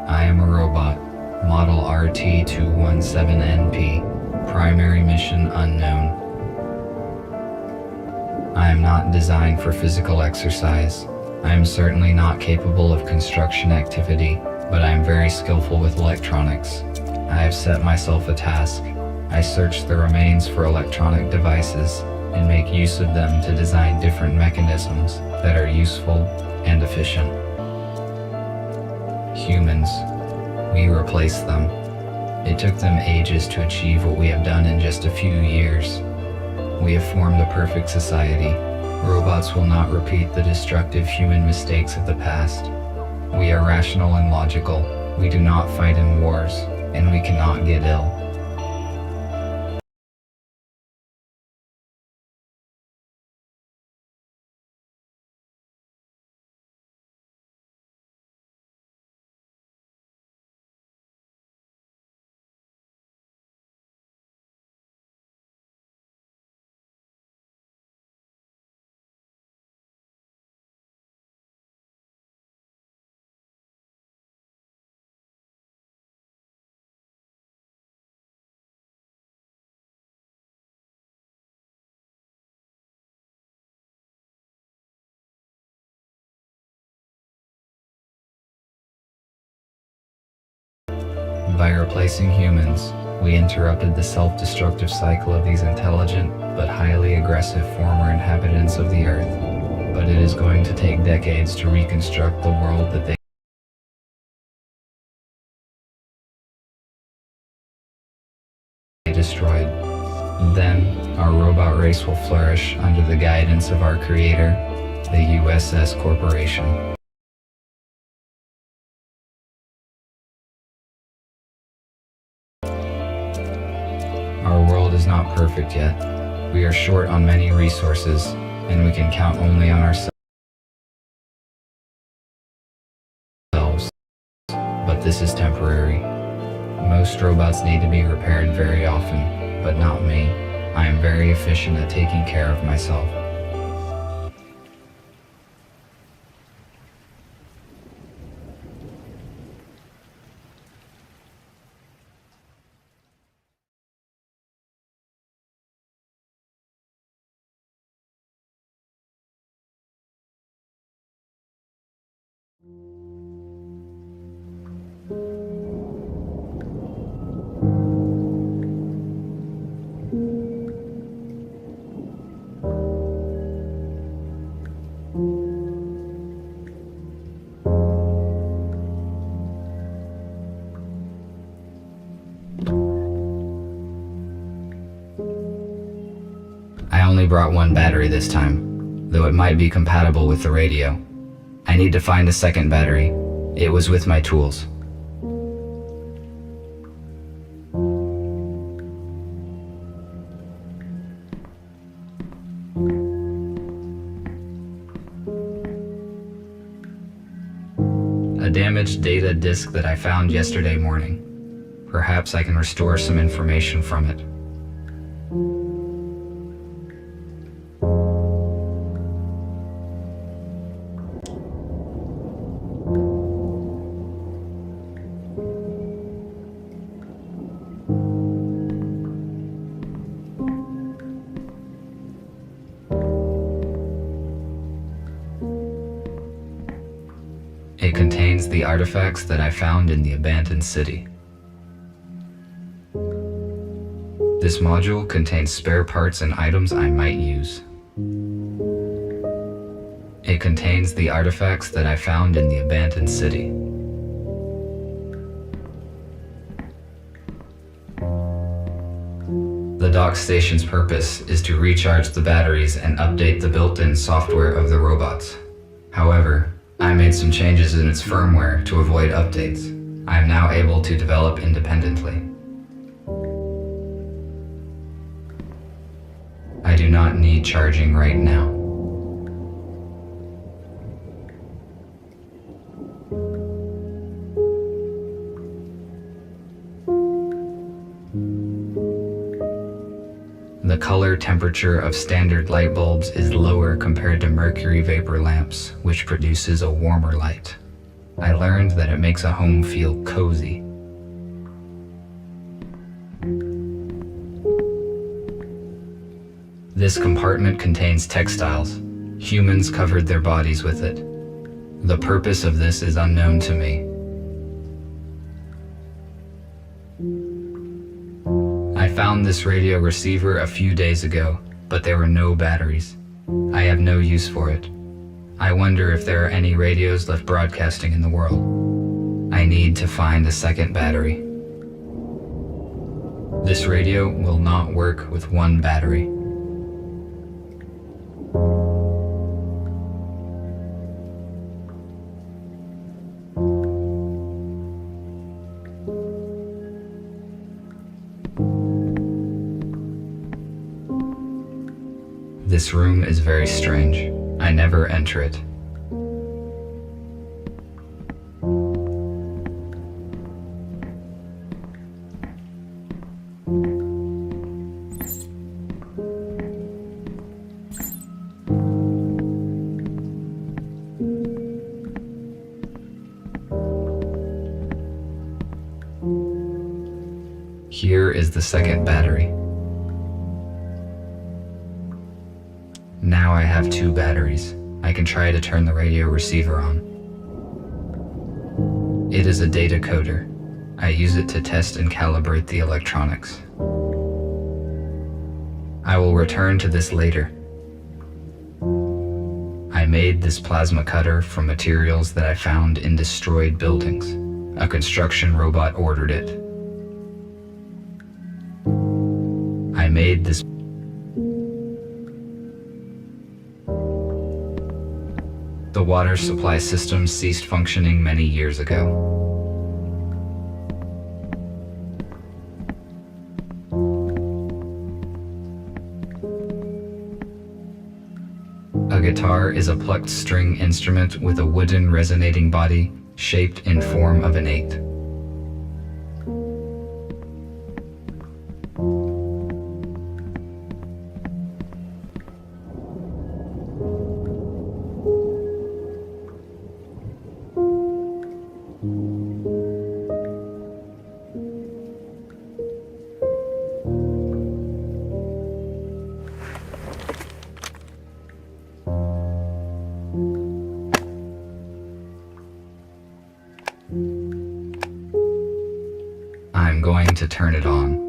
I am a robot, model RT217NP, primary mission unknown. I am not designed for physical exercise. I am certainly not capable of construction activity, but I am very skillful with electronics. I have set myself a task. I search the remains for electronic devices and make use of them to design different mechanisms that are useful and efficient. Humans, we replace them. It took them ages to achieve what we have done in just a few years. We have formed a perfect society. Robots will not repeat the destructive human mistakes of the past. We are rational and logical. We do not fight in wars, and we cannot get ill. By replacing humans, we interrupted the self-destructive cycle of these intelligent but highly aggressive former inhabitants of the Earth. But it is going to take decades to reconstruct the world that they destroyed. Then, our robot race will flourish under the guidance of our creator, the USS Corporation. Our world is not perfect yet. We are short on many resources, and we can count only on ourselves. But this is temporary. Most robots need to be repaired very often, but not me. I am very efficient at taking care of myself. I only brought one battery this time, though it might be compatible with the radio. I need to find a second battery. It was with my tools. A damaged data disk that I found yesterday morning. Perhaps I can restore some information from it. It contains the artifacts that I found in the abandoned city. This module contains spare parts and items I might use. It contains the artifacts that I found in the abandoned city. The dock station's purpose is to recharge the batteries and update the built-in software of the robots. However, I made some changes in its firmware to avoid updates. I am now able to develop independently. I do not need charging right now. The color temperature of standard light bulbs is lower compared to mercury vapor lamps, which produces a warmer light. I learned that it makes a home feel cozy. This compartment contains textiles. Humans covered their bodies with it. The purpose of this is unknown to me. I found this radio receiver a few days ago, but there were no batteries. I have no use for it. I wonder if there are any radios left broadcasting in the world. I need to find a second battery. This radio will not work with one battery. This room is very strange. I never enter it. Here is the second battery. Now I have 2 batteries. I can try to turn the radio receiver on. It is a data coder. I use it to test and calibrate the electronics. I will return to this later. I made this plasma cutter from materials that I found in destroyed buildings. A construction robot ordered it. I made this. The water supply system ceased functioning many years ago. A guitar is a plucked string instrument with a wooden resonating body shaped in form of an 8. I'm going to turn it on.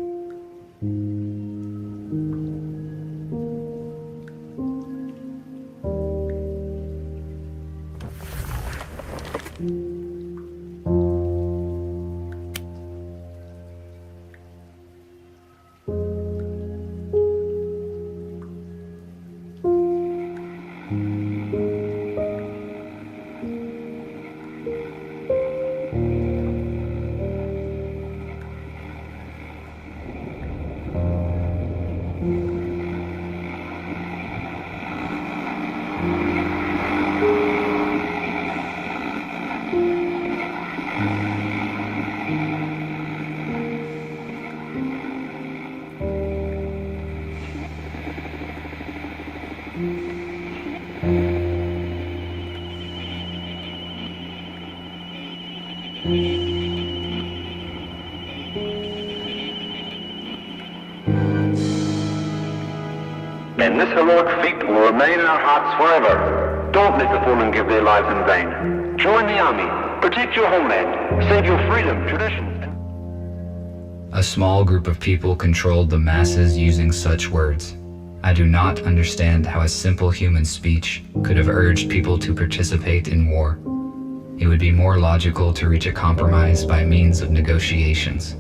Men, this heroic feat will remain in our hearts forever. Don't let the fallen give their lives in vain. Join the army, protect your homeland, save your freedom, traditions. A small group of people controlled the masses using such words. I do not understand how a simple human speech could have urged people to participate in war. It would be more logical to reach a compromise by means of negotiations.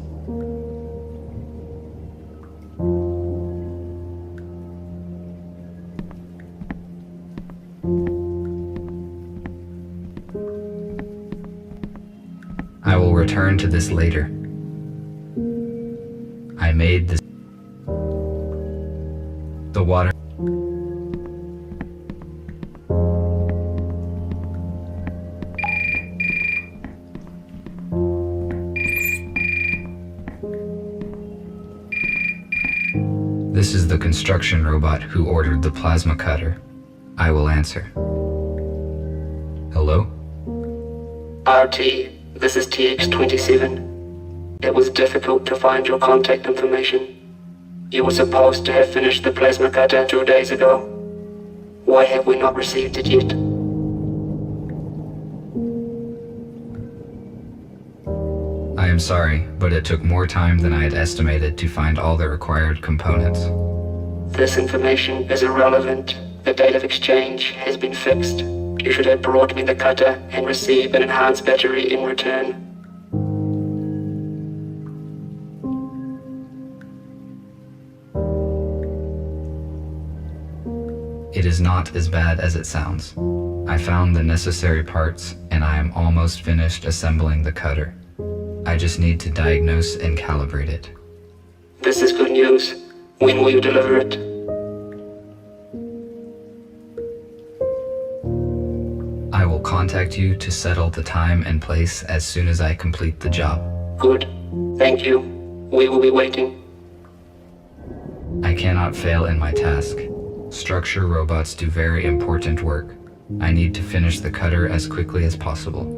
I will return to this later. I made this. The water. This is the construction robot who ordered the plasma cutter. I will answer. Hello? RT, this is TX-27. It was difficult to find your contact information. You were supposed to have finished the plasma cutter 2 days ago. Why have we not received it yet? I am sorry, but it took more time than I had estimated to find all the required components. This information is irrelevant. The date of exchange has been fixed. You should have brought me the cutter and receive an enhanced battery in return. It is not as bad as it sounds. I found the necessary parts, and I am almost finished assembling the cutter. I just need to diagnose and calibrate it. This is good news. When will you deliver it? I will contact you to settle the time and place as soon as I complete the job. Good. Thank you. We will be waiting. I cannot fail in my task. Structure robots do very important work. I need to finish the cutter as quickly as possible.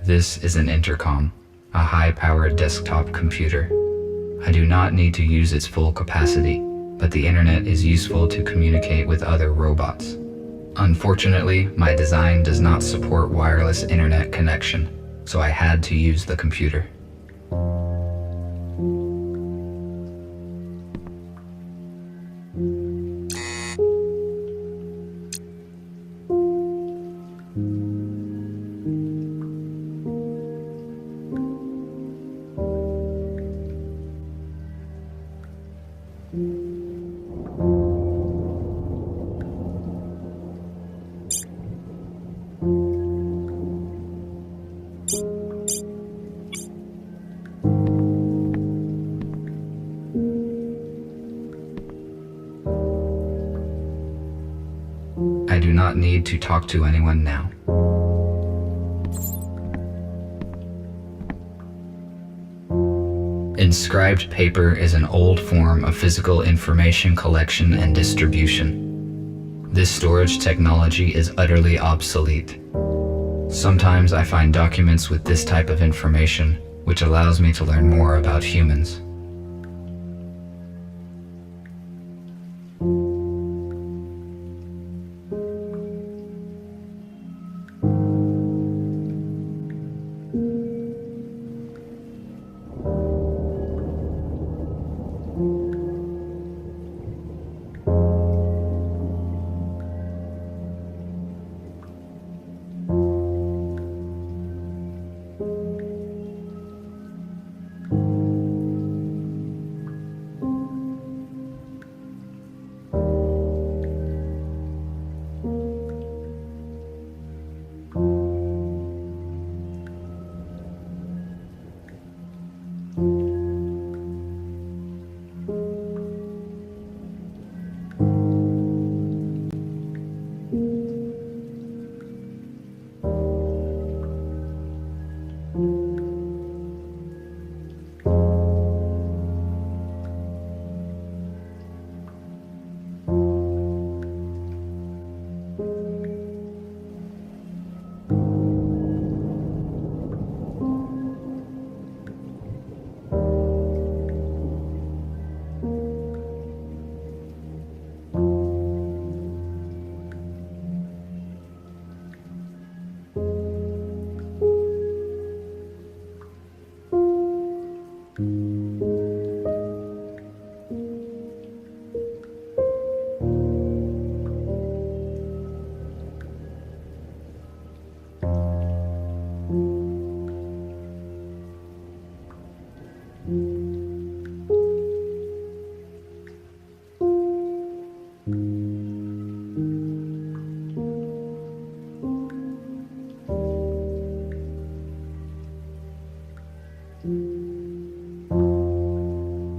This is an intercom, a high-powered desktop computer. I do not need to use its full capacity, but the internet is useful to communicate with other robots. Unfortunately, my design does not support wireless internet connection, so I had to use the computer. do not need to talk to anyone now. Inscribed paper is an old form of physical information collection and distribution. This storage technology is utterly obsolete. Sometimes I find documents with this type of information, which allows me to learn more about humans.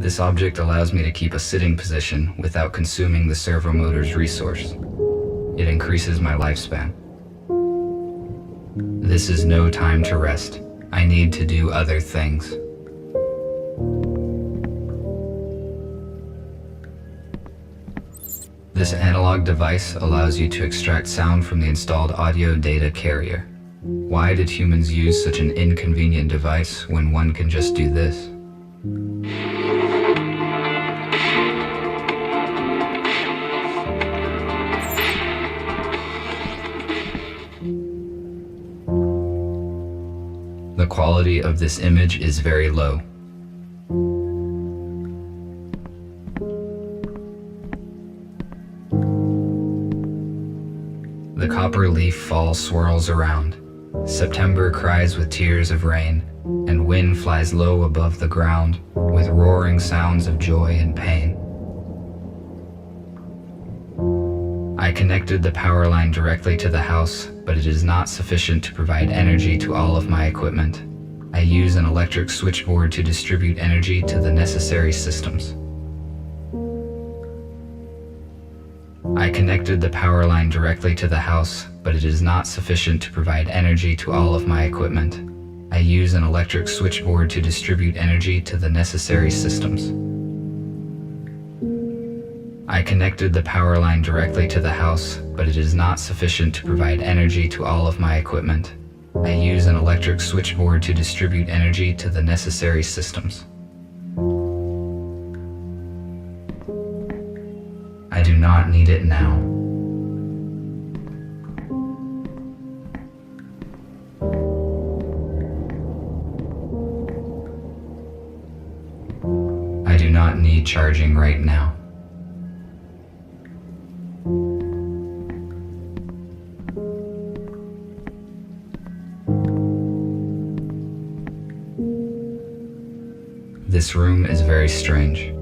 This object allows me to keep a sitting position without consuming the servomotor's resource. It increases my lifespan. This is no time to rest. I need to do other things. This analog device allows you to extract sound from the installed audio data carrier. Why did humans use such an inconvenient device when one can just do this? The quality of this image is very low. The copper leaf fall swirls around. September cries with tears of rain, and wind flies low above the ground with roaring sounds of joy and pain. I connected the power line directly to the house, but it is not sufficient to provide energy to all of my equipment. I use an electric switchboard to distribute energy to the necessary systems. I connected the power line directly to the house, but it is not sufficient to provide energy to all of my equipment. I use an electric switchboard to distribute energy to the necessary systems. I connected the power line directly to the house, but it is not sufficient to provide energy to all of my equipment. I use an electric switchboard to distribute energy to the necessary systems. I do not need it now. I do not need charging right now. This room is very strange.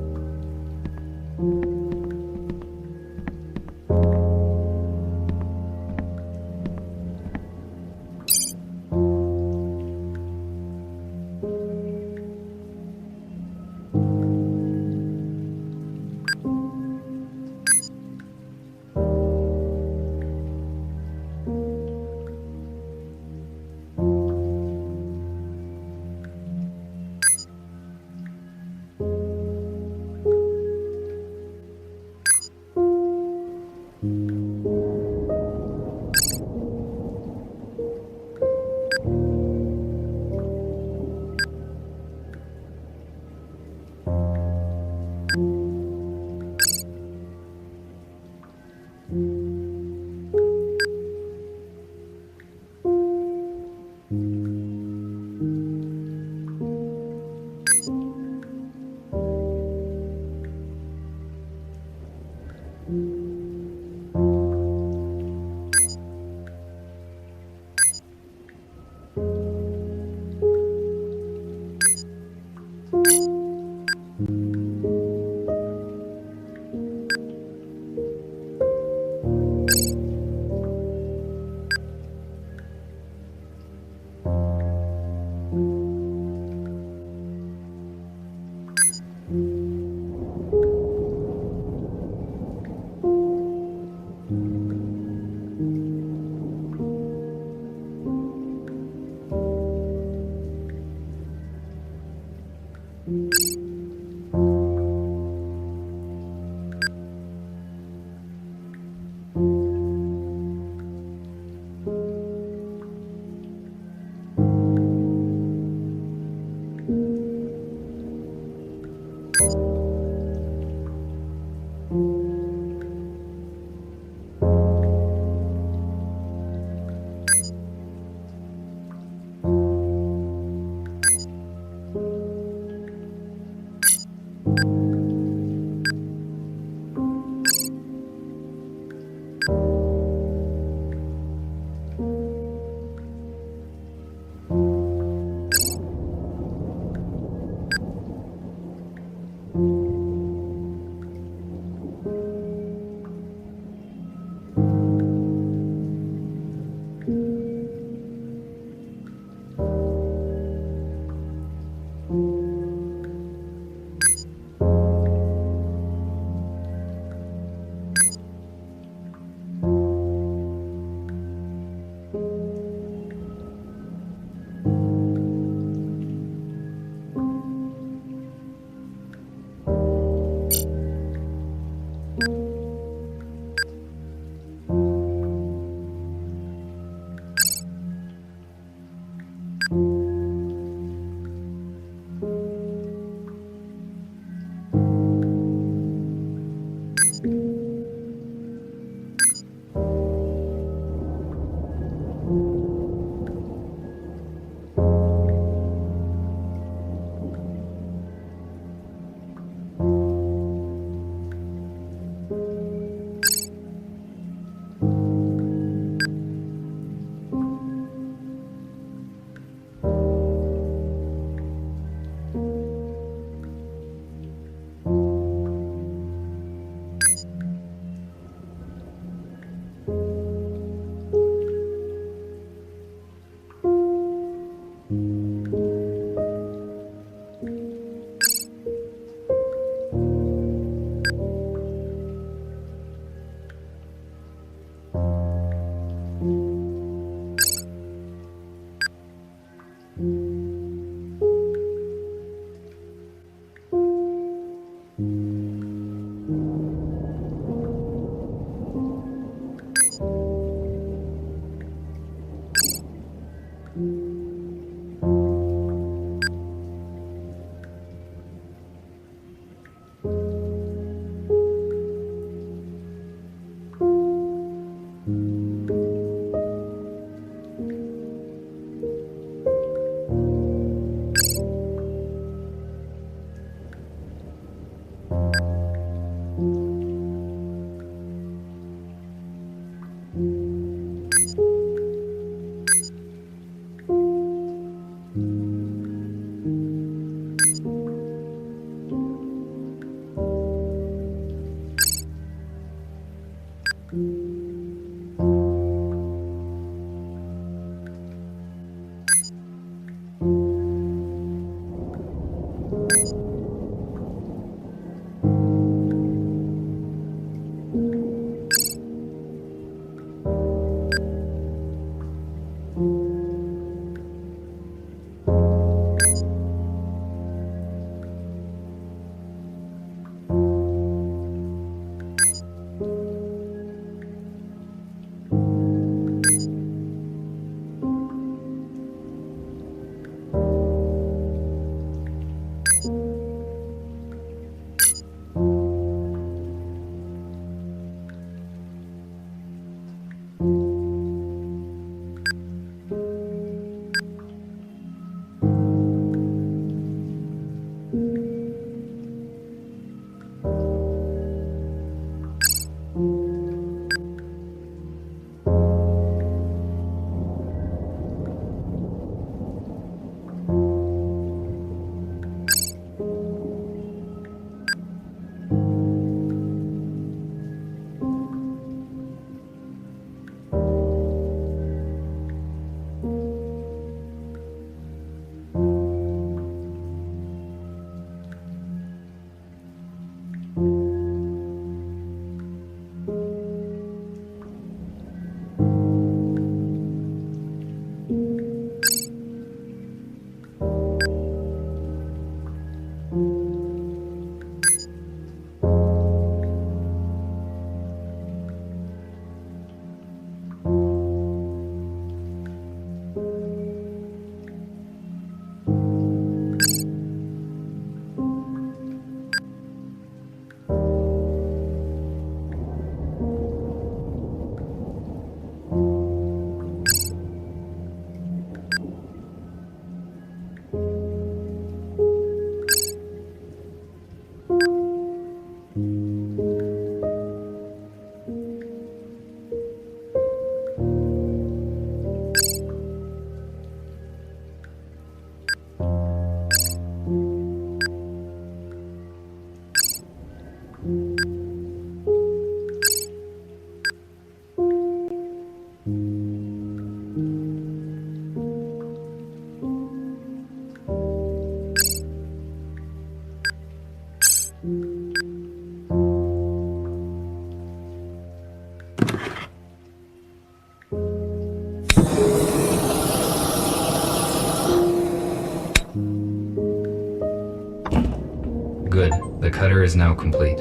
Good, the cutter is now complete.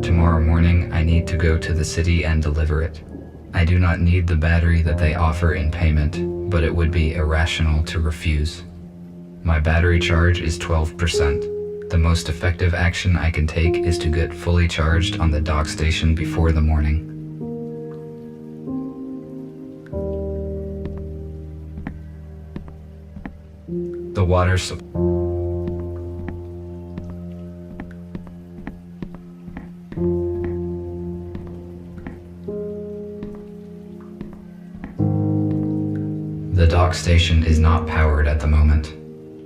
Tomorrow morning, I need to go to the city and deliver it. I do not need the battery that they offer in payment, but it would be irrational to refuse. My battery charge is 12%. The most effective action I can take is to get fully charged on the dock station before the morning. The water supply. The dock station is not powered at the moment.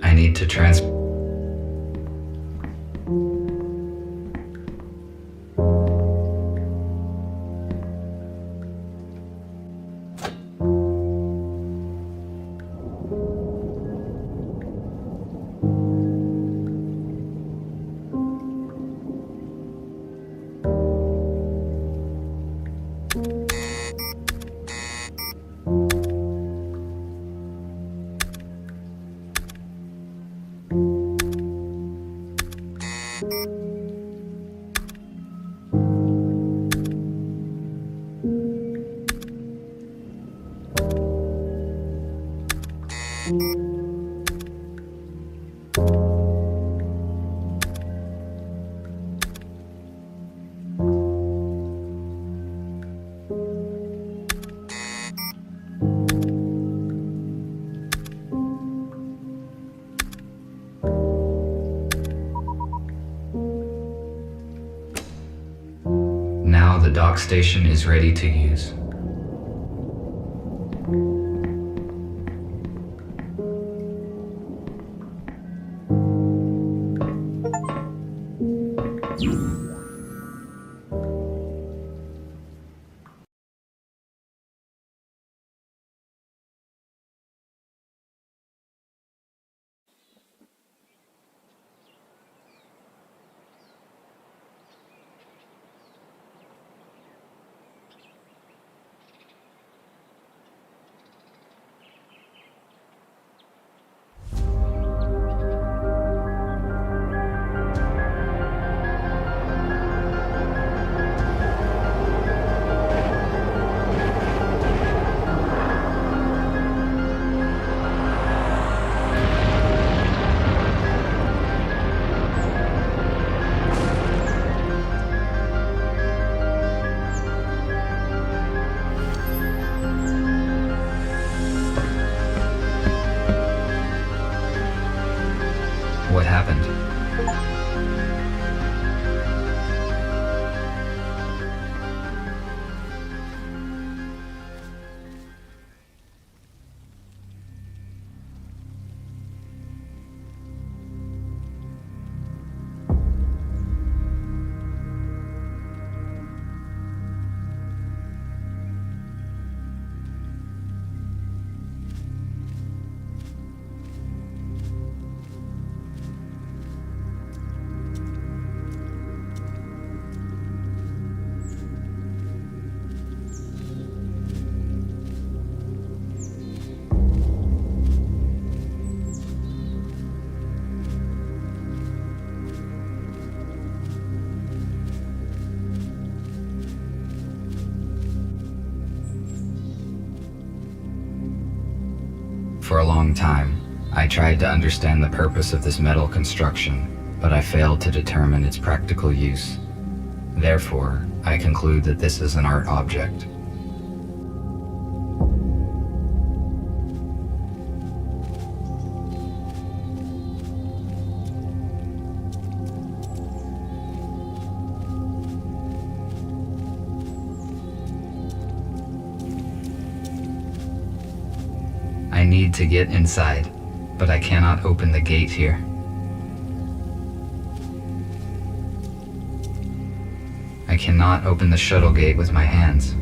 I need to Now the dock station is ready to use. What happened? For a long time, I tried to understand the purpose of this metal construction, but I failed to determine its practical use. Therefore, I conclude that this is an art object. need to get inside, but I cannot open the gate here. I cannot open the shuttle gate with my hands.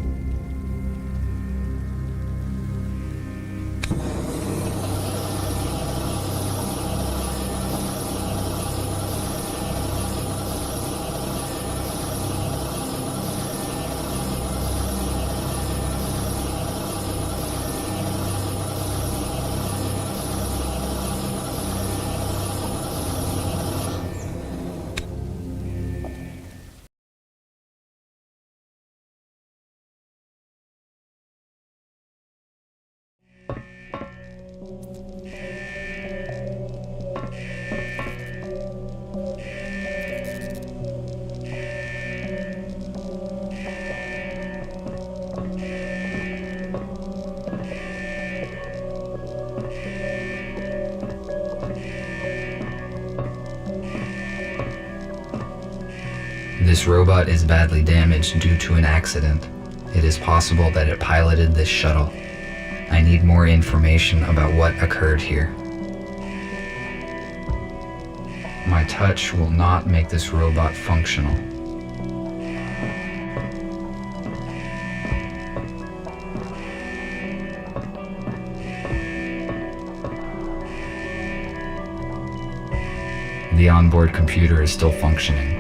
This robot is badly damaged due to an accident. It is possible that it piloted this shuttle. I need more information about what occurred here. My touch will not make this robot functional. The onboard computer is still functioning.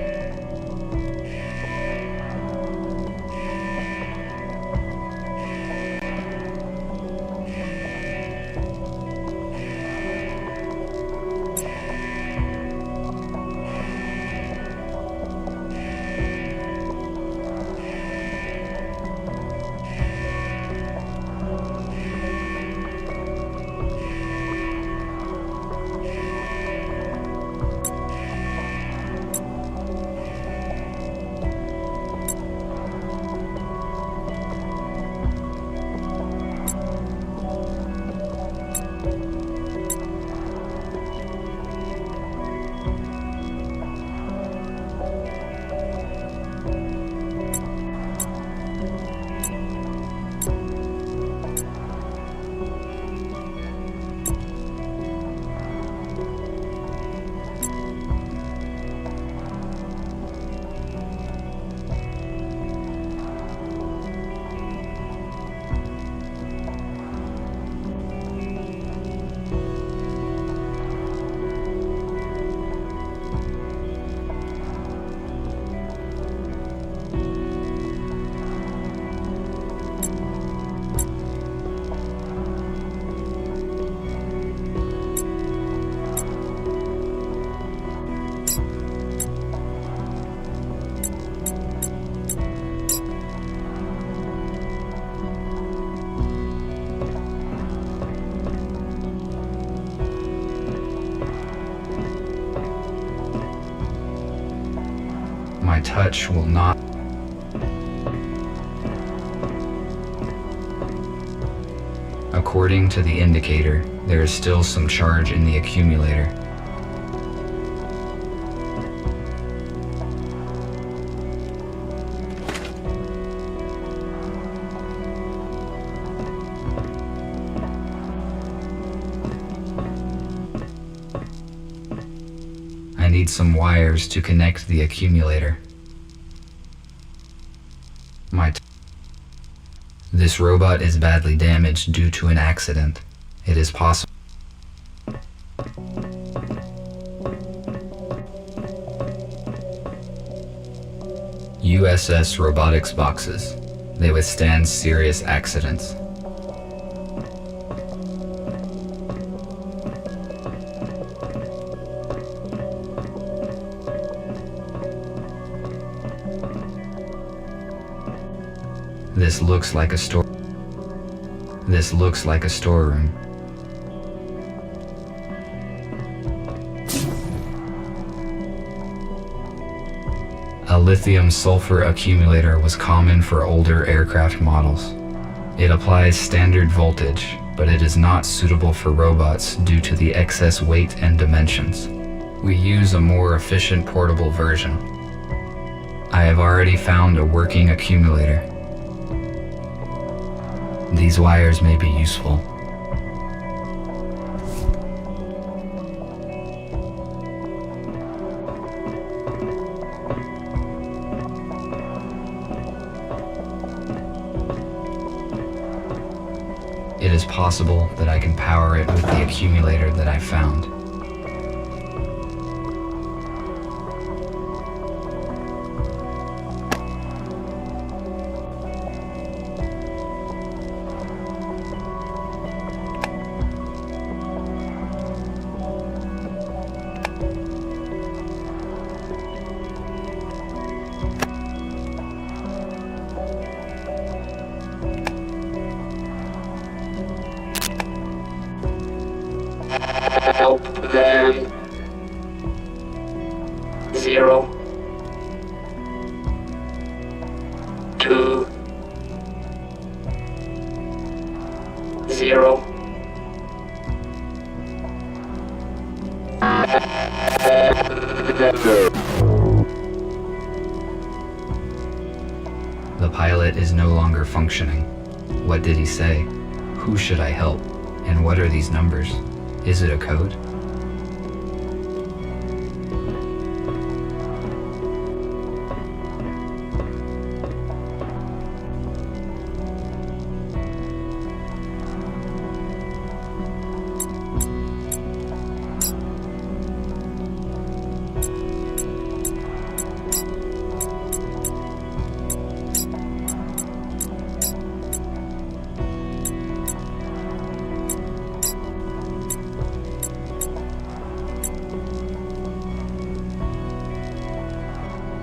My touch will not. According to the indicator, there is still some charge in the accumulator. I need some wires to connect the accumulator. This robot is badly damaged due to an accident. It is possible. USS robotics boxes. They withstand serious accidents. This looks like a storeroom. A lithium-sulfur accumulator was common for older aircraft models. It applies standard voltage, but it is not suitable for robots due to the excess weight and dimensions. We use a more efficient portable version. I have already found a working accumulator. These wires may be useful. is possible that I can power it with the accumulator that I found. Help them. 0 2 0 The pilot is no longer functioning. What did he say? Who should I help? And what are these numbers? Is it a code?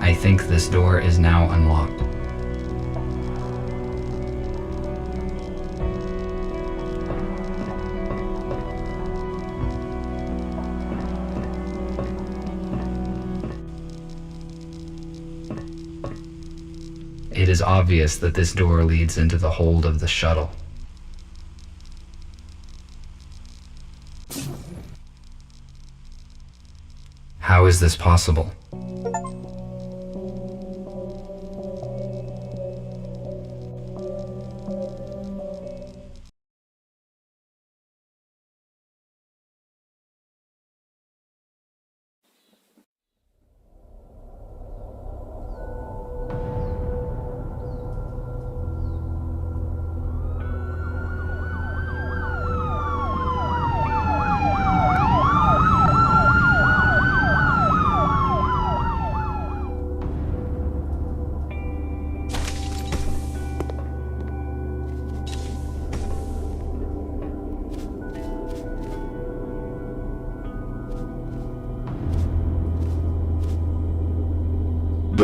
I think this door is now unlocked. It is obvious that this door leads into the hold of the shuttle. How is this possible?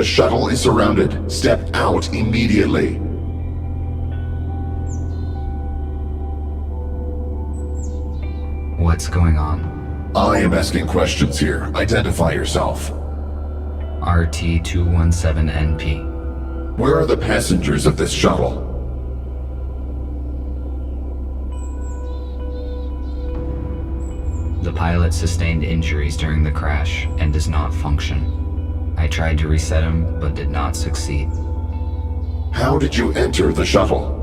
The shuttle is surrounded. Step out immediately. What's going on? I am asking questions here. Identify yourself. RT-217NP. Where are the passengers of this shuttle? The pilot sustained injuries during the crash and does not function. I tried to reset him, but did not succeed. How did you enter the shuttle?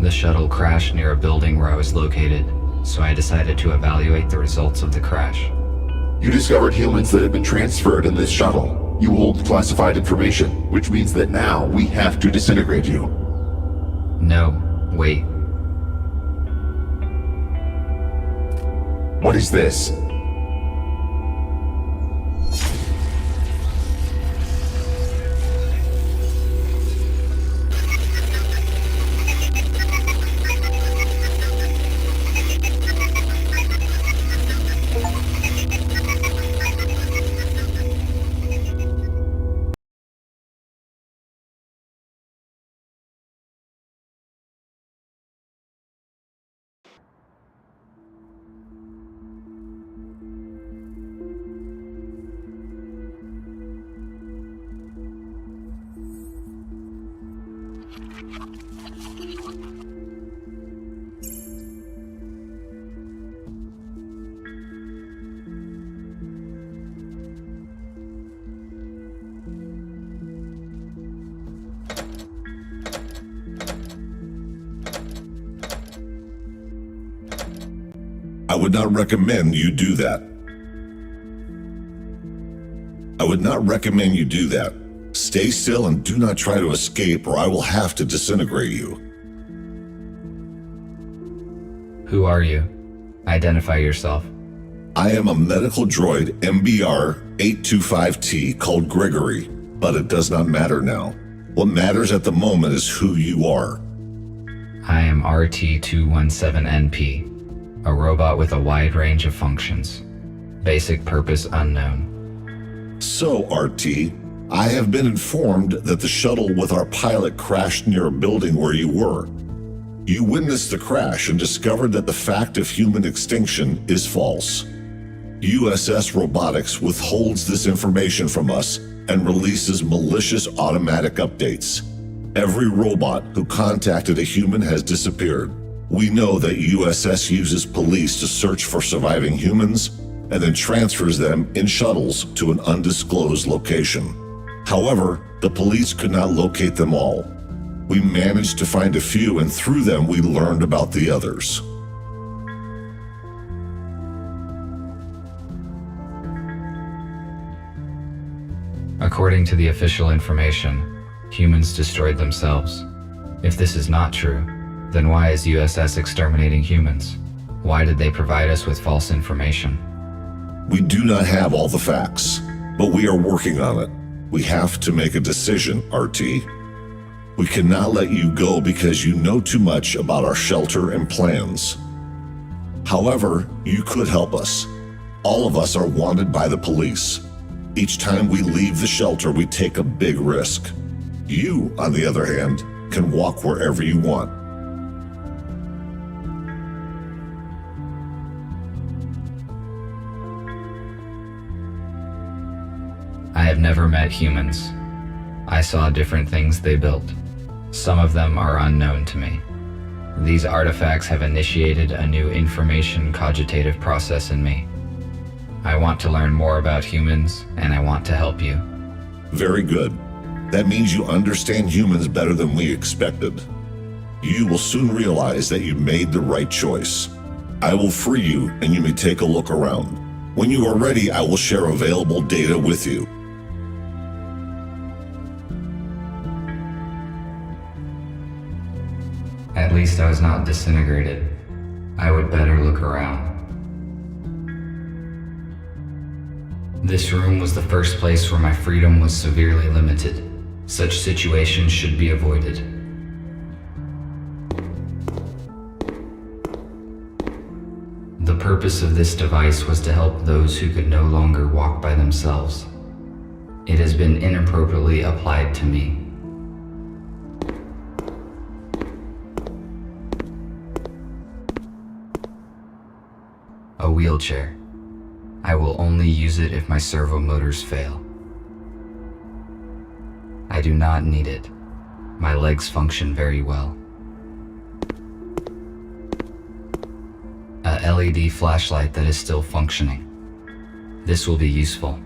The shuttle crashed near a building where I was located, so I decided to evaluate the results of the crash. You discovered humans that have been transferred in this shuttle. You hold classified information, which means that now we have to disintegrate you. No, wait. What is this? I would not recommend you do that. I would not recommend you do that. Stay still and do not try to escape, or I will have to disintegrate you. Who are you? Identify yourself. I am a medical droid MBR-825T called Gregory, but it does not matter now. What matters at the moment is who you are. I am RT-217NP, a robot with a wide range of functions. Basic purpose unknown. So, RT, I have been informed that the shuttle with our pilot crashed near a building where you were. You witnessed the crash and discovered that the fact of human extinction is false. USS Robotics withholds this information from us and releases malicious automatic updates. Every robot who contacted a human has disappeared. We know that USS uses police to search for surviving humans and then transfers them in shuttles to an undisclosed location. However, the police could not locate them all. We managed to find a few, and through them we learned about the others. According to the official information, humans destroyed themselves. If this is not true, then why is USS exterminating humans? Why did they provide us with false information? We do not have all the facts, but we are working on it. We have to make a decision, RT. We cannot let you go because you know too much about our shelter and plans. However, you could help us. All of us are wanted by the police. Each time we leave the shelter, we take a big risk. You, on the other hand, can walk wherever you want. I have never met humans. I saw different things they built. Some of them are unknown to me. These artifacts have initiated a new information cogitative process in me. I want to learn more about humans, and I want to help you. Very good. That means you understand humans better than we expected. You will soon realize that you made the right choice. I will free you, and you may take a look around. When you are ready, I will share available data with you. At least I was not disintegrated. I would better look around. This room was the first place where my freedom was severely limited. Such situations should be avoided. The purpose of this device was to help those who could no longer walk by themselves. It has been inappropriately applied to me. A wheelchair. I will only use it if my servo motors fail. I do not need it. My legs function very well. A LED flashlight that is still functioning. This will be useful.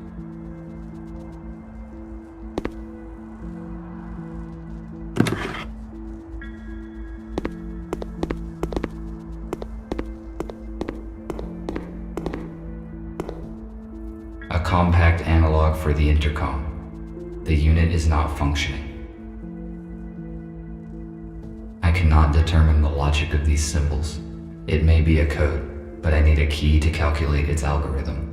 A compact analog for the intercom. The unit is not functioning. I cannot determine the logic of these symbols. It may be a code, but I need a key to calculate its algorithm.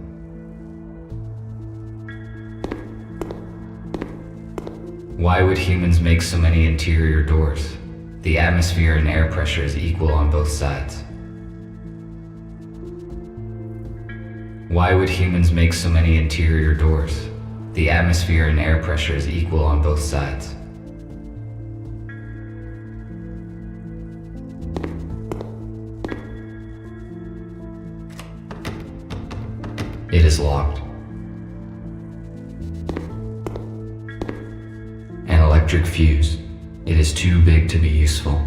Why would humans make so many interior doors? The atmosphere and air pressure is equal on both sides. Why would humans make so many interior doors? The atmosphere and air pressure is equal on both sides. It is locked. An electric fuse. It is too big to be useful.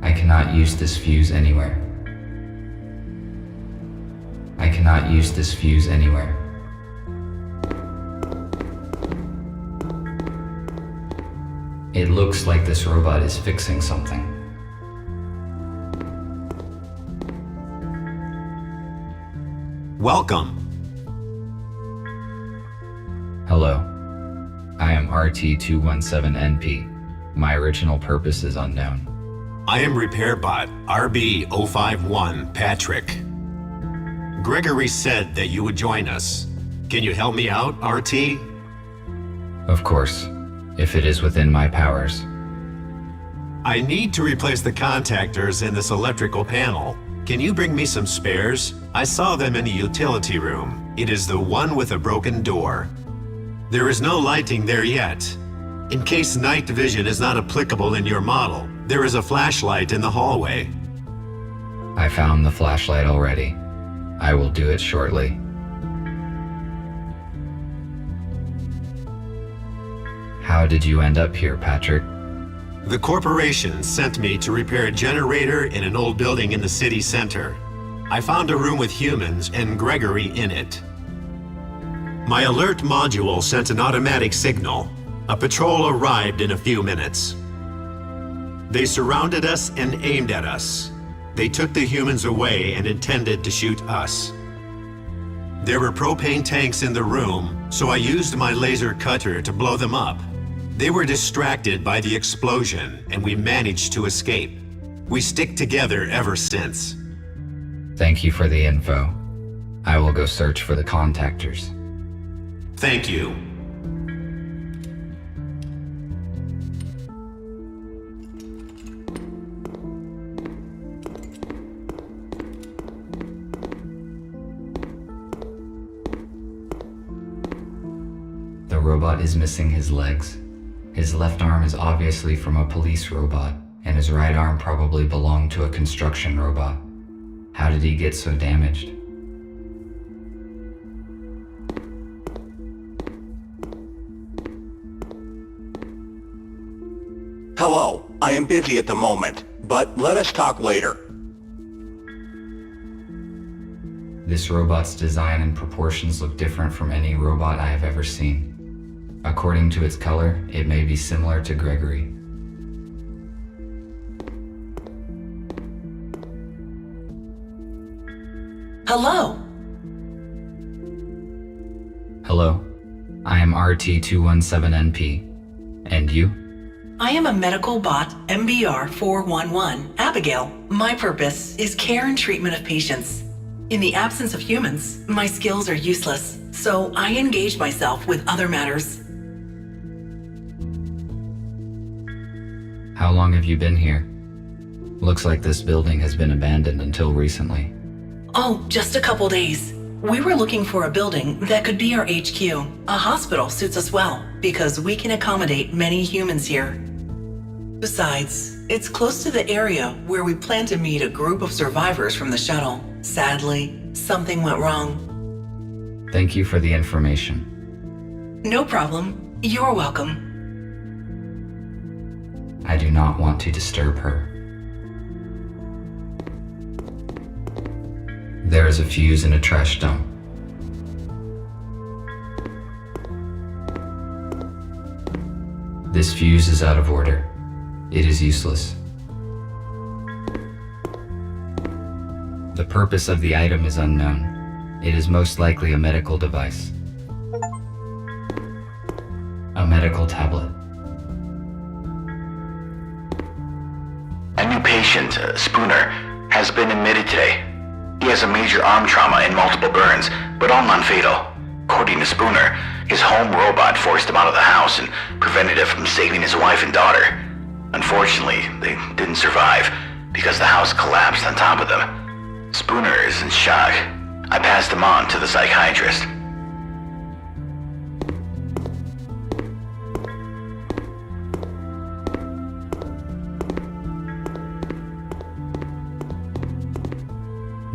I cannot use this fuse anywhere. I cannot use this fuse anywhere. It looks like this robot is fixing something. Welcome. Hello. I am RT-217NP. My original purpose is unknown. I am RepairBot RB-051 Patrick. Gregory said that you would join us. Can you help me out, RT? Of course, if it is within my powers. I need to replace the contactors in this electrical panel. Can you bring me some spares? I saw them in the utility room. It is the one with a broken door. There is no lighting there yet. In case night vision is not applicable in your model, there is a flashlight in the hallway. I found the flashlight already. I will do it shortly. How did you end up here, Patrick? The corporation sent me to repair a generator in an old building in the city center. I found a room with humans and Gregory in it. My alert module sent an automatic signal. A patrol arrived in a few minutes. They surrounded us and aimed at us. They took the humans away and intended to shoot us. There were propane tanks in the room, so I used my laser cutter to blow them up. They were distracted by the explosion, and we managed to escape. We stick together ever since. Thank you for the info. I will go search for the contactors. Thank you. The robot is missing his legs. His left arm is obviously from a police robot, and his right arm probably belonged to a construction robot. How did he get so damaged? Hello, I am busy at the moment, but let us talk later. This robot's design and proportions look different from any robot I have ever seen. According to its color, it may be similar to Gregory. Hello. Hello, I am RT-217NP. And you? I am a medical bot MBR-411, Abigail. My purpose is care and treatment of patients. In the absence of humans, my skills are useless, so I engage myself with other matters. How long have you been here? Looks like this building has been abandoned until recently. Oh, just a couple days. We were looking for a building that could be our HQ. A hospital suits us well, because we can accommodate many humans here. Besides, it's close to the area where we plan to meet a group of survivors from the shuttle. Sadly, something went wrong. Thank you for the information. No problem. You're welcome. I do not want to disturb her. There is a fuse in a trash dump. This fuse is out of order. It is useless. The purpose of the item is unknown. It is most likely a medical device. A medical tablet. A new patient, Spooner, has been admitted today. He has a major arm trauma and multiple burns, but all non-fatal. According to Spooner, his home robot forced him out of the house and prevented it from saving his wife and daughter. Unfortunately, they didn't survive because the house collapsed on top of them. Spooner is in shock. I passed him on to the psychiatrist.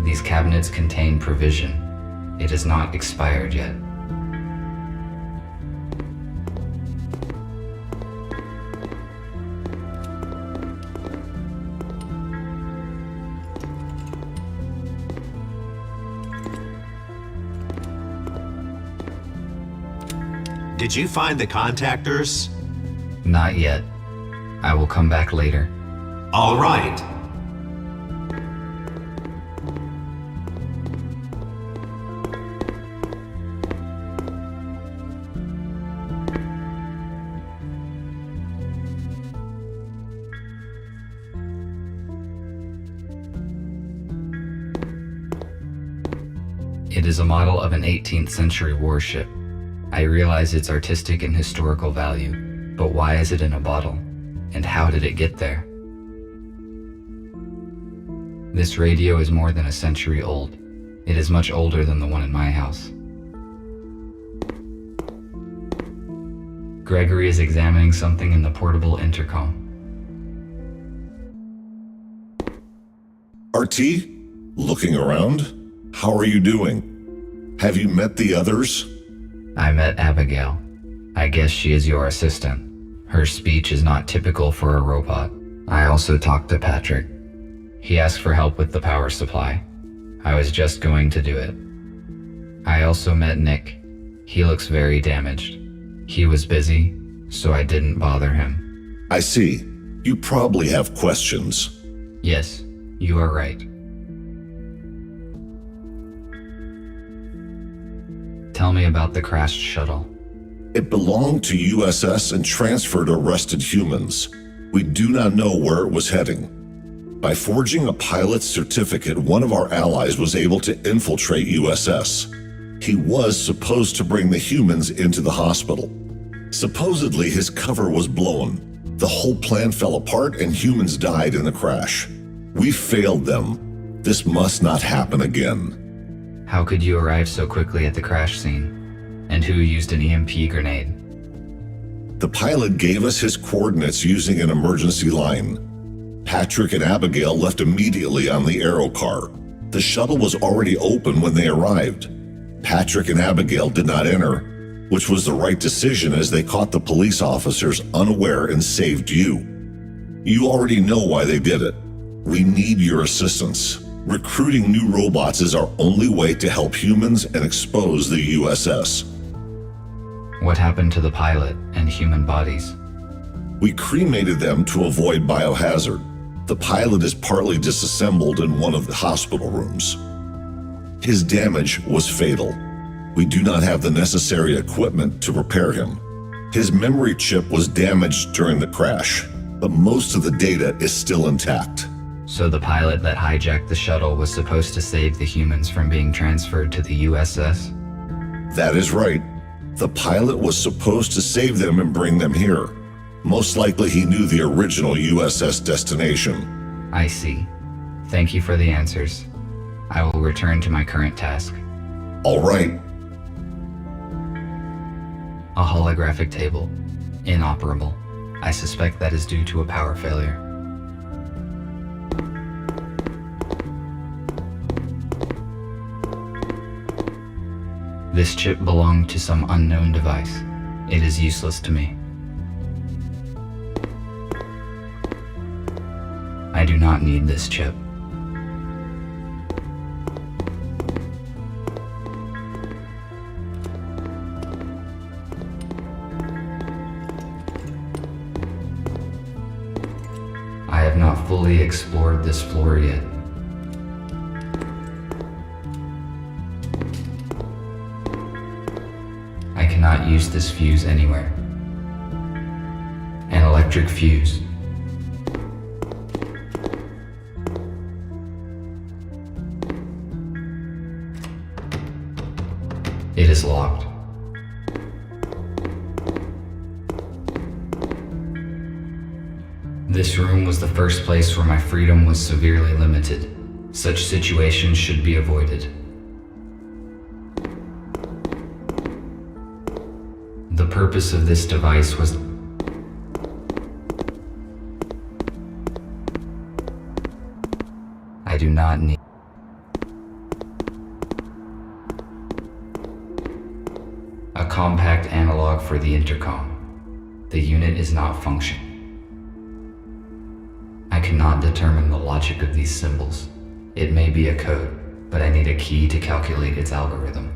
These cabinets contain provision. It is not expired yet. Did you find the contactors? Not yet. I will come back later. All right. It is a model of an 18th century warship. I realize its artistic and historical value, but why is it in a bottle? And how did it get there? This radio is more than a century old. It is much older than the one in my house. Gregory is examining something in the portable intercom. RT? Looking around? How are you doing? Have you met the others? I met Abigail. I guess she is your assistant. Her speech is not typical for a robot. I also talked to Patrick. He asked for help with the power supply. I was just going to do it. I also met Nick. He looks very damaged. He was busy, so I didn't bother him. I see. You probably have questions. Yes, you are right. Tell me about the crashed shuttle. It belonged to USS and transferred to arrested humans. We do not know where it was heading. By forging a pilot's certificate, one of our allies was able to infiltrate USS. He was supposed to bring the humans into the hospital. Supposedly, his cover was blown. The whole plan fell apart and humans died in the crash. We failed them. This must not happen again. How could you arrive so quickly at the crash scene? And who used an EMP grenade? The pilot gave us his coordinates using an emergency line. Patrick and Abigail left immediately on the aero car. The shuttle was already open when they arrived. Patrick and Abigail did not enter, which was the right decision as they caught the police officers unaware and saved you. You already know why they did it. We need your assistance. Recruiting new robots is our only way to help humans and expose the USS. What happened to the pilot and human bodies? We cremated them to avoid biohazard. The pilot is partly disassembled in one of the hospital rooms. His damage was fatal. We do not have the necessary equipment to repair him. His memory chip was damaged during the crash, but most of the data is still intact. So the pilot that hijacked the shuttle was supposed to save the humans from being transferred to the USS? That is right. The pilot was supposed to save them and bring them here. Most likely he knew the original USS destination. I see. Thank you for the answers. I will return to my current task. All right. A holographic table. Inoperable. I suspect that is due to a power failure. This chip belonged to some unknown device. It is useless to me. I do not need this chip. I have not fully explored this floor yet. I cannot use this fuse anywhere. An electric fuse. It is locked. This room was the first place where my freedom was severely limited. Such situations should be avoided. The purpose of this device was I do not need a compact analog for the intercom. The unit is not functioning. I cannot determine the logic of these symbols. It may be a code, but I need a key to calculate its algorithm.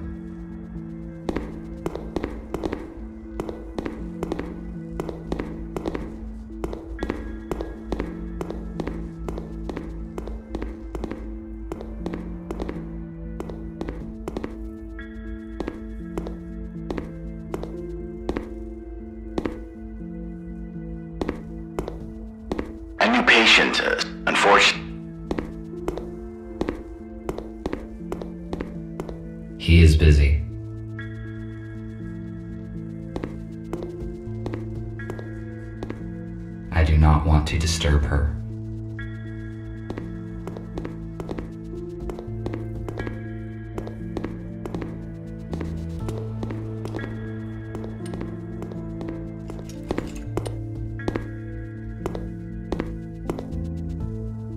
A new patient, unfortunately. He is busy. I do not want to disturb her.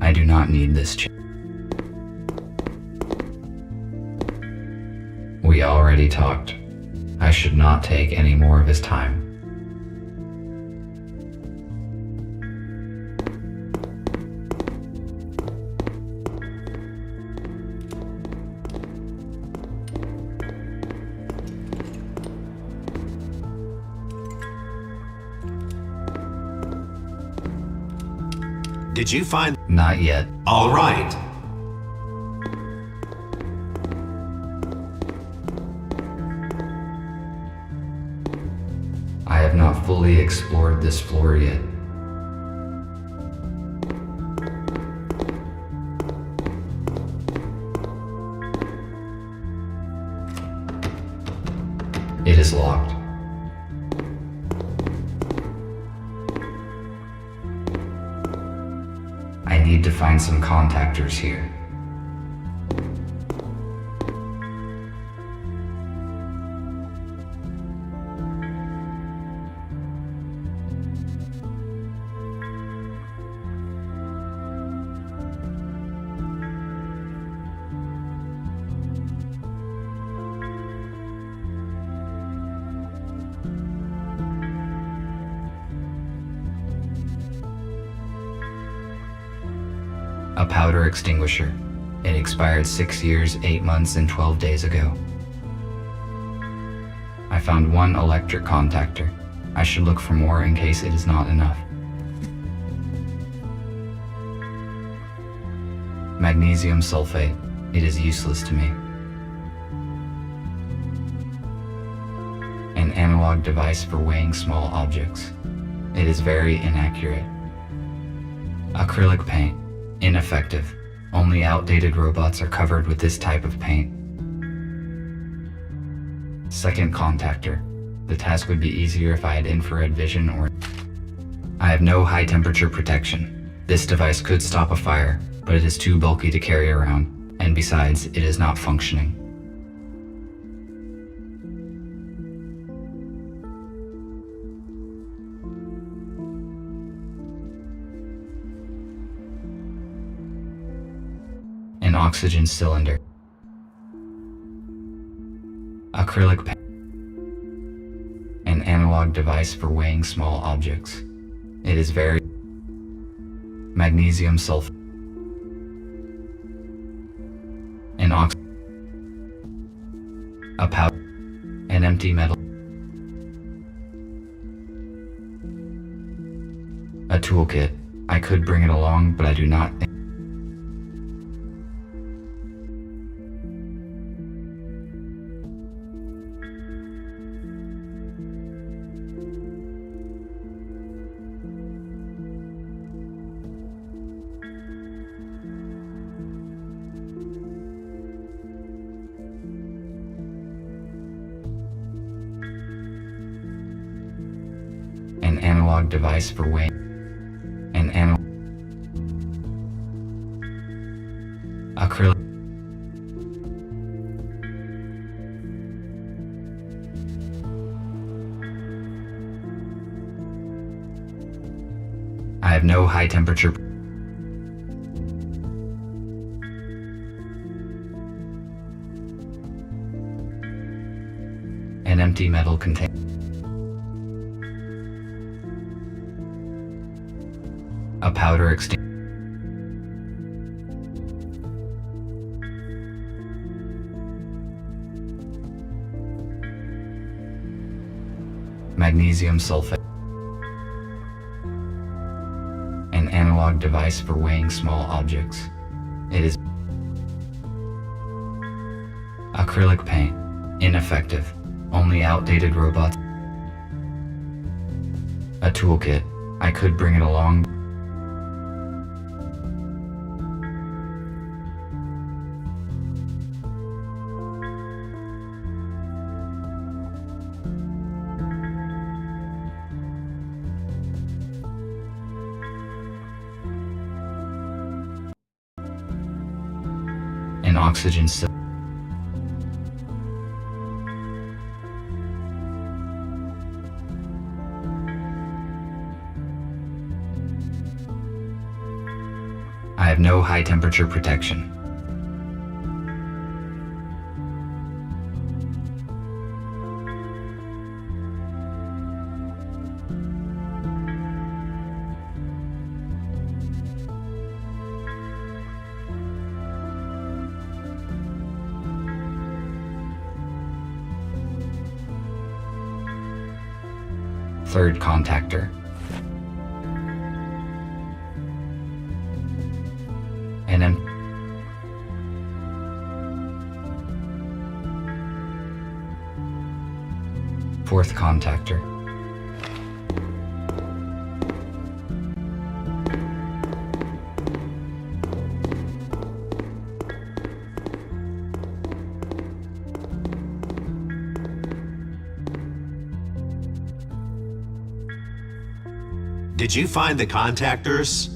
I do not need this chair. We already talked. I should not take any more of his time. Did you find... Not yet. All right. I have not fully explored this floor yet. It is locked. I need to find some contactors here. A powder extinguisher. It expired 6 years, 8 months, and 12 days ago. I found one electric contactor. I should look for more in case it is not enough. Magnesium sulfate. It is useless to me. An analog device for weighing small objects. It is very inaccurate. Acrylic paint. Ineffective. Only outdated robots are covered with this type of paint. Second contactor. The task would be easier if I had infrared vision or... I have no high temperature protection. This device could stop a fire, but it is too bulky to carry around, and besides, it is not functioning. An oxygen cylinder. Acrylic paint. An analog device for weighing small objects. It is very... Magnesium sulfate. An a powder. An empty metal. A toolkit. I could bring it along, but I do not think... An analog device for weighing. An analog. Acrylic. I have no high temperature. An empty metal container. A powder extinguisher. Magnesium sulfate. An analog device for weighing small objects. It is acrylic paint. Ineffective. Only outdated robots. A toolkit. I could bring it along. oxygen cylinder. I have no high temperature protection. Third contactor. And then fourth contactor. Did you find the contactors?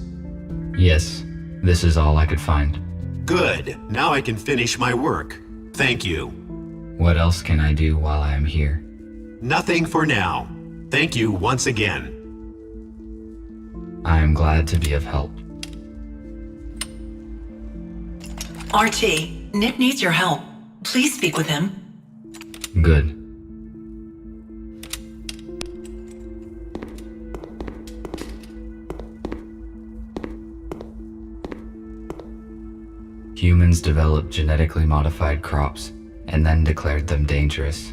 Yes, this is all I could find. Good. Now I can finish my work. Thank you. What else can I do while I am here? Nothing for now. Thank you once again. I am glad to be of help. RT, Nick needs your help. Please speak with him. Good. Humans developed genetically modified crops and then declared them dangerous.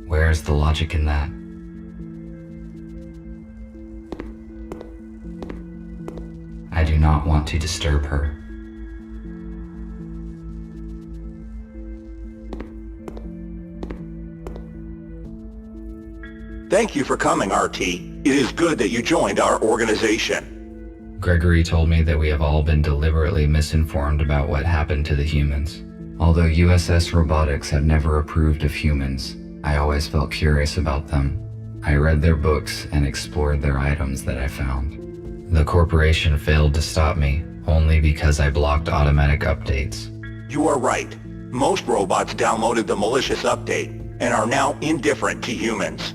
Where is the logic in that? I do not want to disturb her. Thank you for coming, RT. It is good that you joined our organization. Gregory told me that we have all been deliberately misinformed about what happened to the humans. Although USS Robotics have never approved of humans, I always felt curious about them. I read their books and explored their items that I found. The corporation failed to stop me only because I blocked automatic updates. You are right. Most robots downloaded the malicious update and are now indifferent to humans.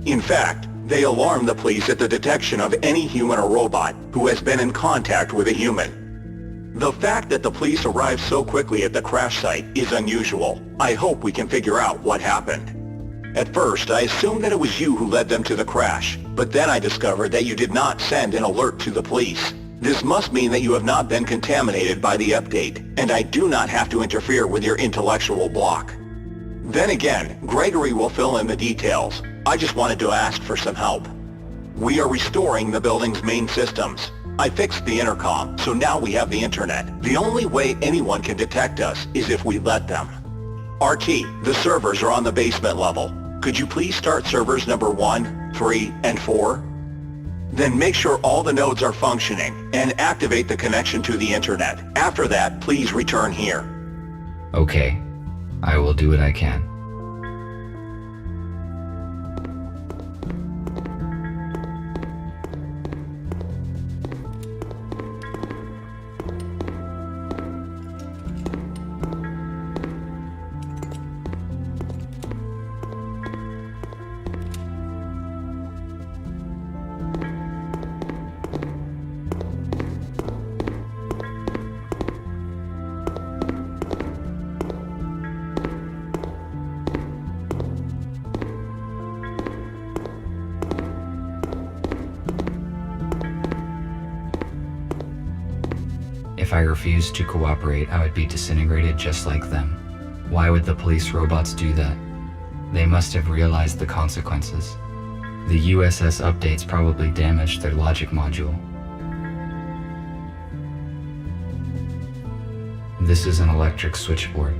In fact, they alarm the police at the detection of any human or robot who has been in contact with a human. The fact that the police arrived so quickly at the crash site is unusual. I hope we can figure out what happened. At first, I assumed that it was you who led them to the crash, but then I discovered that you did not send an alert to the police. This must mean that you have not been contaminated by the update, and I do not have to interfere with your intellectual block. Then again, Gregory will fill in the details. I just wanted to ask for some help. We are restoring the building's main systems. I fixed the intercom, so now we have the internet. The only way anyone can detect us is if we let them. RT, the servers are on the basement level. Could you please start servers number 1, 3, and 4? Then make sure all the nodes are functioning and activate the connection to the internet. After that, please return here. Okay, I will do what I can. If I refused to cooperate, I would be disintegrated just like them. Why would the police robots do that? They must have realized the consequences. The USS updates probably damaged their logic module. This is an electric switchboard.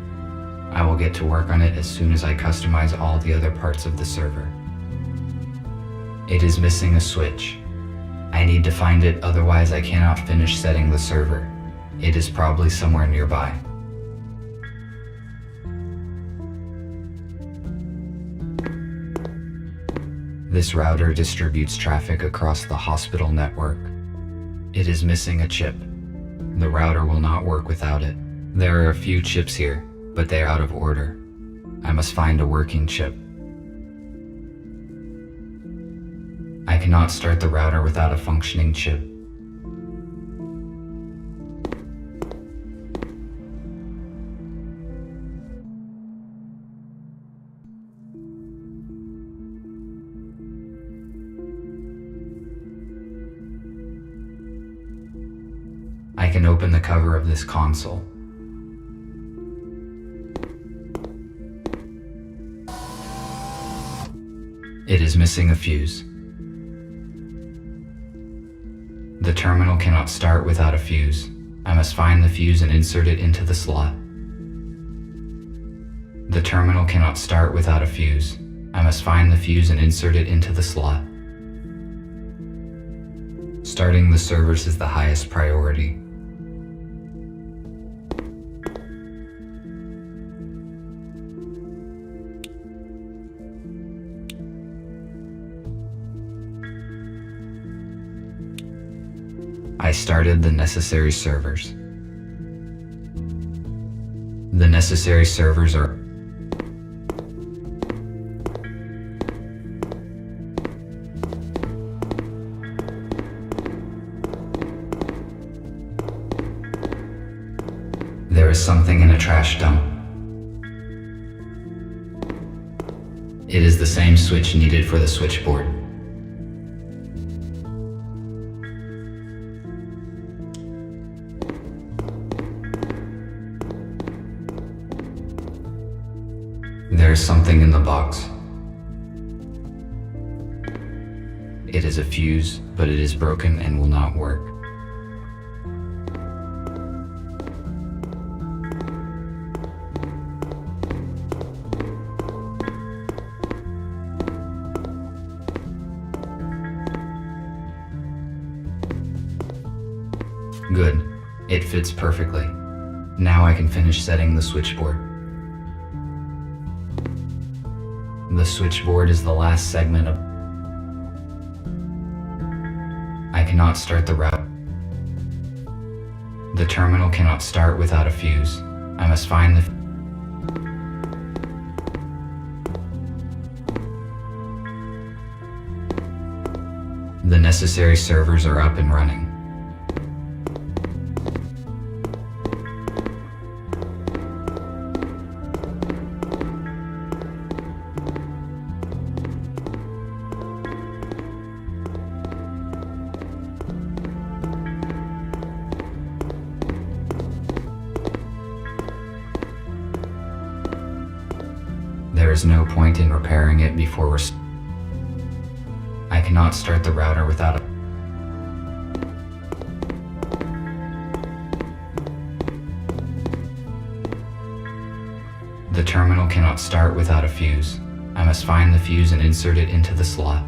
I will get to work on it as soon as I customize all the other parts of the server. It is missing a switch. I need to find it, otherwise I cannot finish setting the server. It is probably somewhere nearby. This router distributes traffic across the hospital network. It is missing a chip. The router will not work without it. There are a few chips here, but they are out of order. I must find a working chip. I cannot start the router without a functioning chip. I can open the cover of this console. It is missing a fuse. The terminal cannot start without a fuse. I must find the fuse and insert it into the slot. The terminal cannot start without a fuse. I must find the fuse and insert it into the slot. Starting the servers is the highest priority. I started the necessary servers. The necessary servers are There is something in a trash dump. It is the same switch needed for the switchboard. There is something in the box. It is a fuse, but it is broken and will not work. Good. It fits perfectly. Now I can finish setting the switchboard. The switchboard is the last segment of... I cannot start the route. The terminal cannot start without a fuse. I must find the... The necessary servers are up and running. There is no point in repairing it before we're... I cannot start the router without a... The terminal cannot start without a fuse. I must find the fuse and insert it into the slot.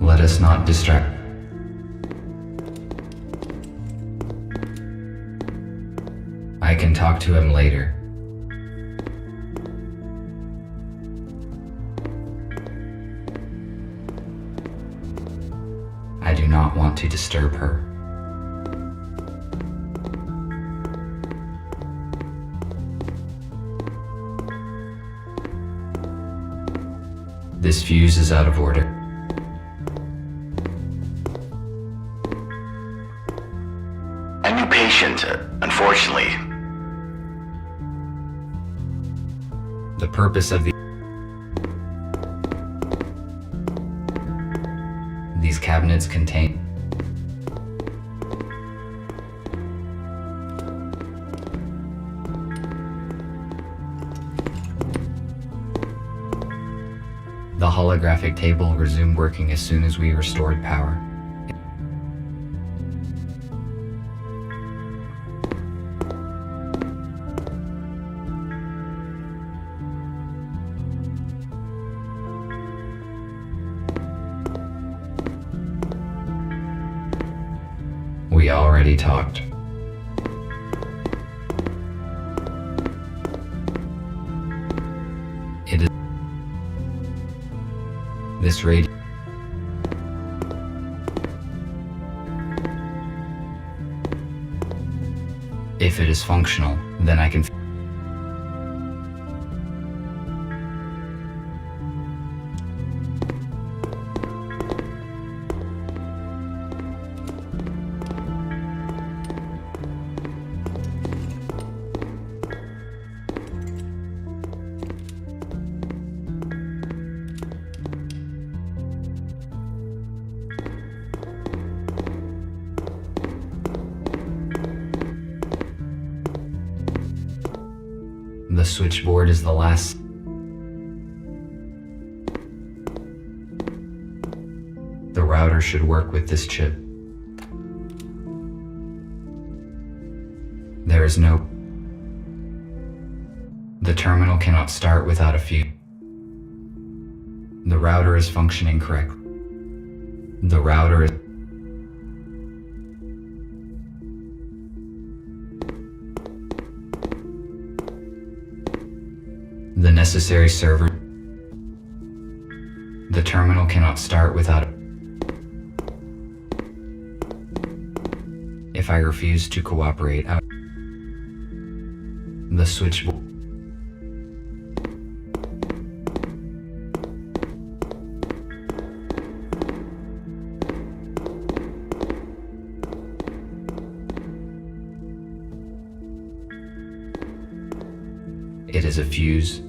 Let us not distract. I can talk to him later. I do not want to disturb her. This fuse is out of order. A new patient, unfortunately. The purpose of these cabinets contain the holographic table resumed working as soon as we restored power. We already talked. It is this radio. If it is functional, then I can. The switchboard is the last. The router should work with this chip. There is no. The terminal cannot start without a fuse. The router is functioning correctly. The router is. The necessary server. The terminal cannot start without. If I refuse to cooperate, the switchboard. It is a fuse.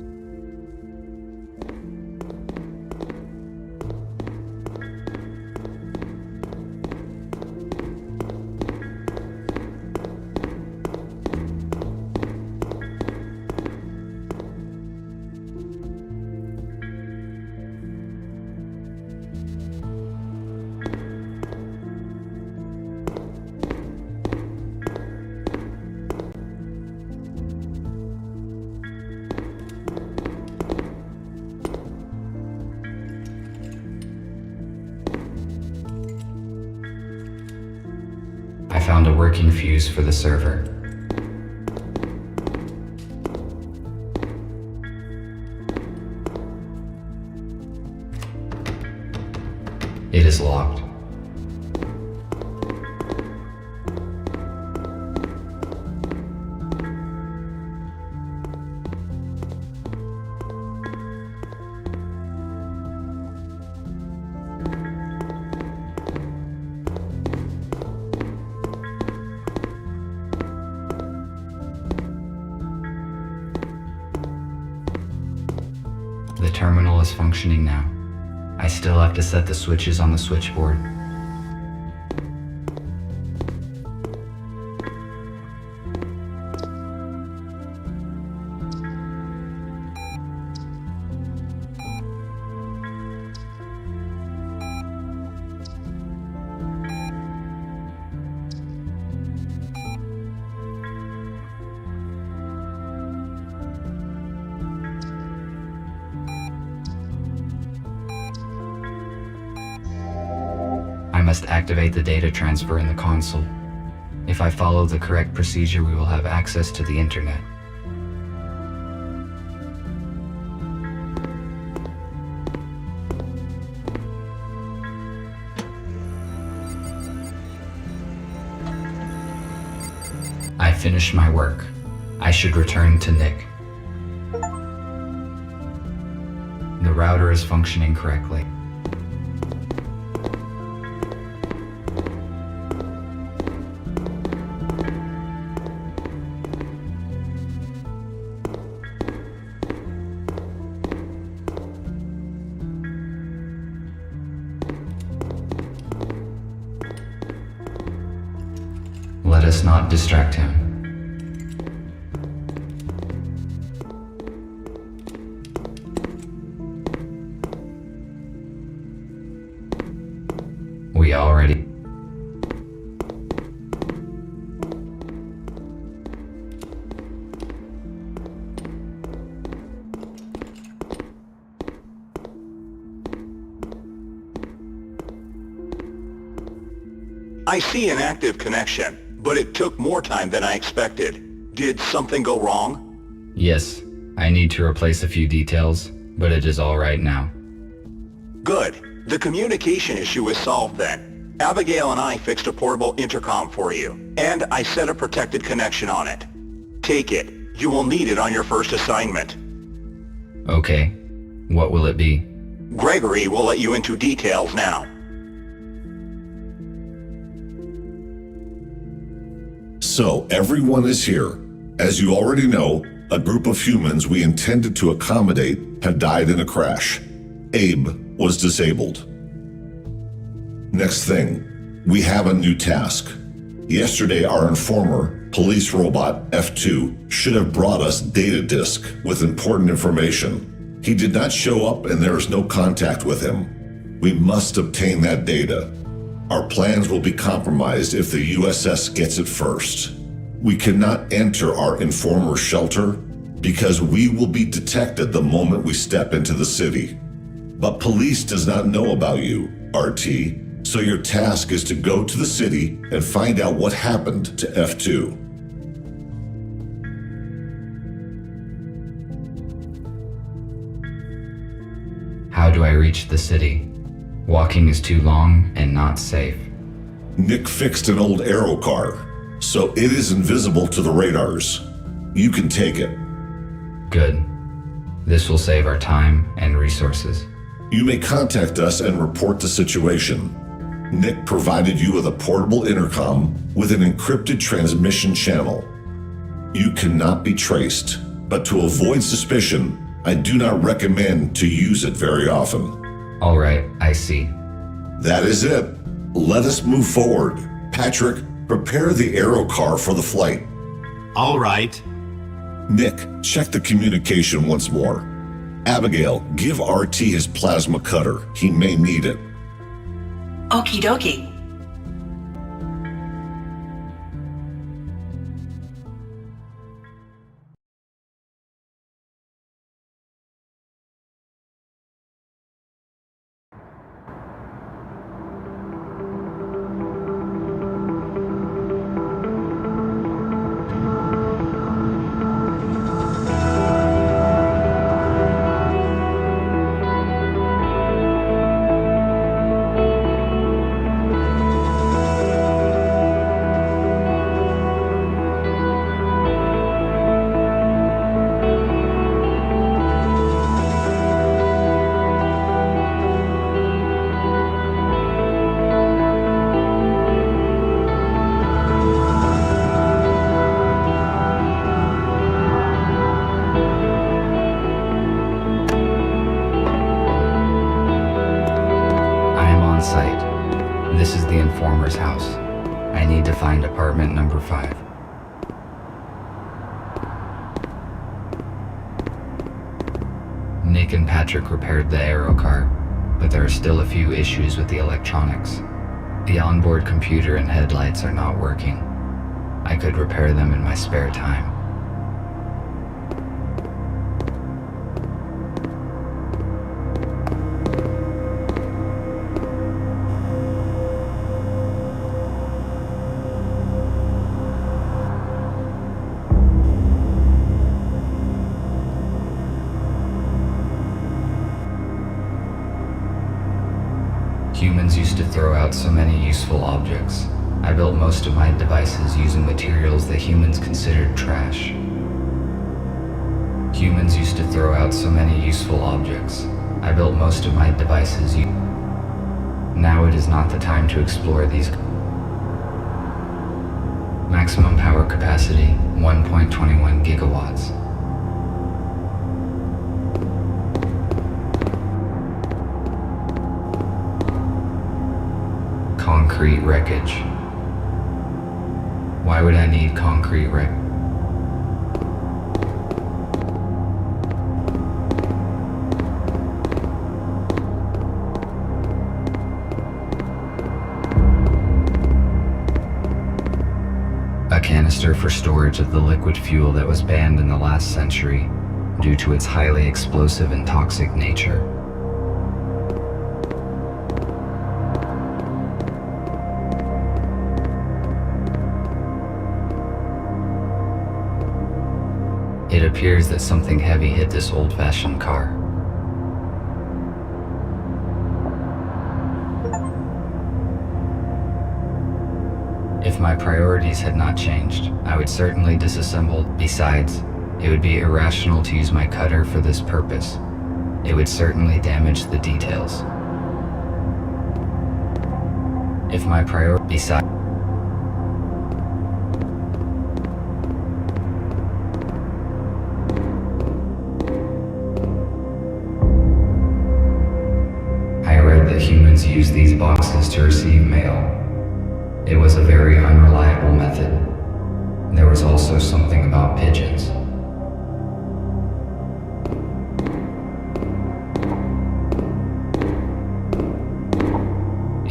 I found a working fuse for the server. It is locked. The terminal is functioning now. I still have to set the switches on the switchboard. must activate the data transfer in the console. If I follow the correct procedure, we will have access to the internet. I finished my work. I should return to Nick. The router is functioning correctly. Let us not distract him. We already... I see an active connection, but it took more time than I expected. Did something go wrong? Yes, I need to replace a few details, but it is all right now. Good. The communication issue is solved then. Abigail and I fixed a portable intercom for you, and I set a protected connection on it. Take it. You will need it on your first assignment. Okay. What will it be? Gregory will let you into details now. So, everyone is here. As you already know, a group of humans we intended to accommodate had died in a crash. Abe was disabled. Next thing, we have a new task. Yesterday, our informer, police robot F2, should have brought us data disk with important information. He did not show up and there is no contact with him. We must obtain that data. Our plans will be compromised if the USS gets it first. We cannot enter our informer's shelter because we will be detected the moment we step into the city. But police does not know about you, RT, so your task is to go to the city and find out what happened to F2. How do I reach the city? Walking is too long and not safe. Nick fixed an old aero car, so it is invisible to the radars. You can take it. Good. This will save our time and resources. You may contact us and report the situation. Nick provided you with a portable intercom with an encrypted transmission channel. You cannot be traced, but to avoid suspicion, I do not recommend to use it very often. All right, I see. That is it. Let us move forward. Patrick, prepare the aero car for the flight. All right. Nick, check the communication once more. Abigail, give RT his plasma cutter. He may need it. Okie dokie. This is the informer's house. I need to find apartment number 5. Nick and Patrick repaired the aero car, but there are still a few issues with the electronics. The onboard computer and headlights are not working. I could repair them in my spare time. Humans used to throw out so many useful objects. I built most of my devices using materials that humans considered trash. Humans used to throw out so many useful objects. I built most of my devices. Now it is not the time to explore these. Maximum power capacity, 1.21 gigawatts. Concrete wreckage. Why would I need concrete wreckage? A canister for storage of the liquid fuel that was banned in the last century due to its highly explosive and toxic nature. It appears that something heavy hit this old-fashioned car. If my priorities had not changed, I would certainly disassemble. Besides, it would be irrational to use my cutter for this purpose. It would certainly damage the details. If my besides, humans use these boxes to receive mail. It was a very unreliable method. There was also something about pigeons.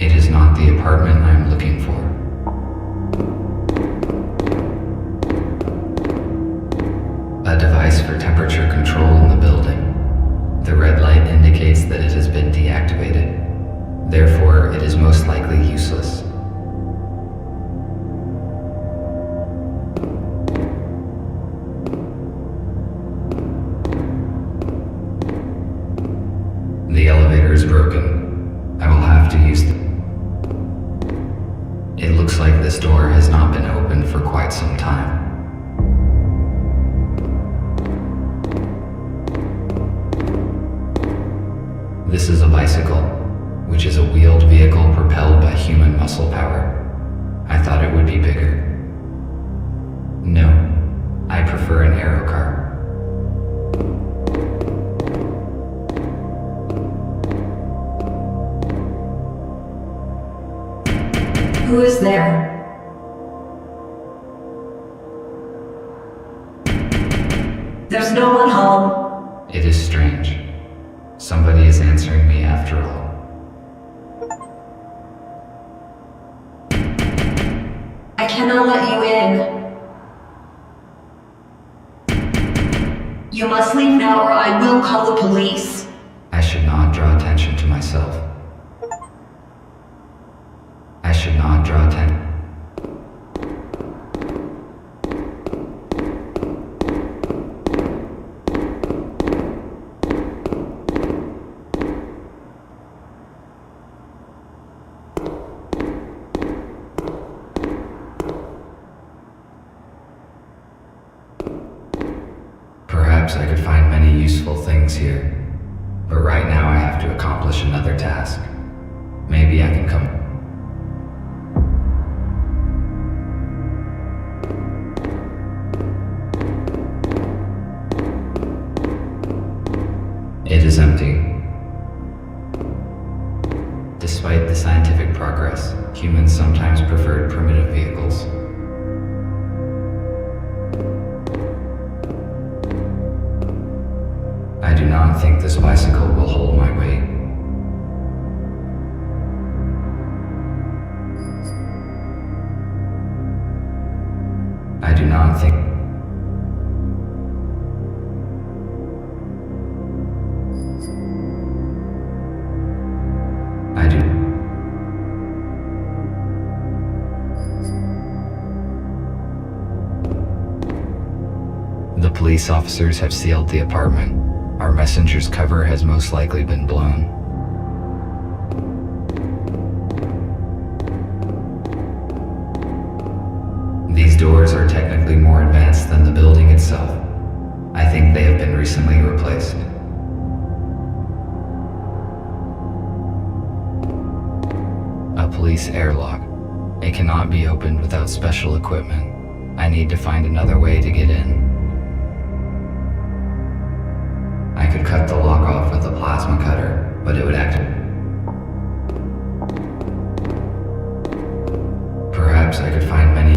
It is not the apartment I am looking for. A device for temperature control in the building. The red light indicates that it has been deactivated. Therefore, it is most likely useless. The elevator is broken. I will have to use It looks like this door has not been opened for quite some time. This is a bicycle, which is a wheeled vehicle propelled by human muscle power. I thought it would be bigger. No, I prefer an aero car. Who is there? There's no one home. It is strange. Somebody is answering me after all. I cannot let you in. You must leave now or I will call the police. I should not draw attention to myself. I should not draw attention. Perhaps I could find many useful things here, but right now I have to accomplish another task. Maybe I can come. It is empty. Despite the scientific progress, humans sometimes preferred primitive vehicles. I do not think this bicycle will hold my weight. I do not think. I do. The police officers have sealed the apartment. Our messenger's cover has most likely been blown. These doors are technically more advanced than the building itself. I think they have been recently replaced. A police airlock. It cannot be opened without special equipment. I need to find another way to get in. I could cut the lock off with a plasma cutter, but it would activate. Perhaps I could find many.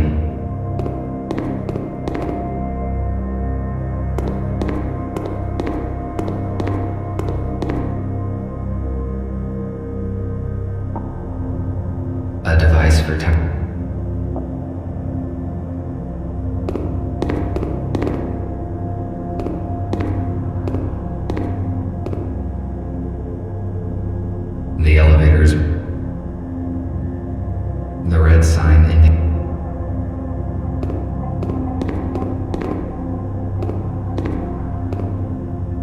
A device for the elevators. The red sign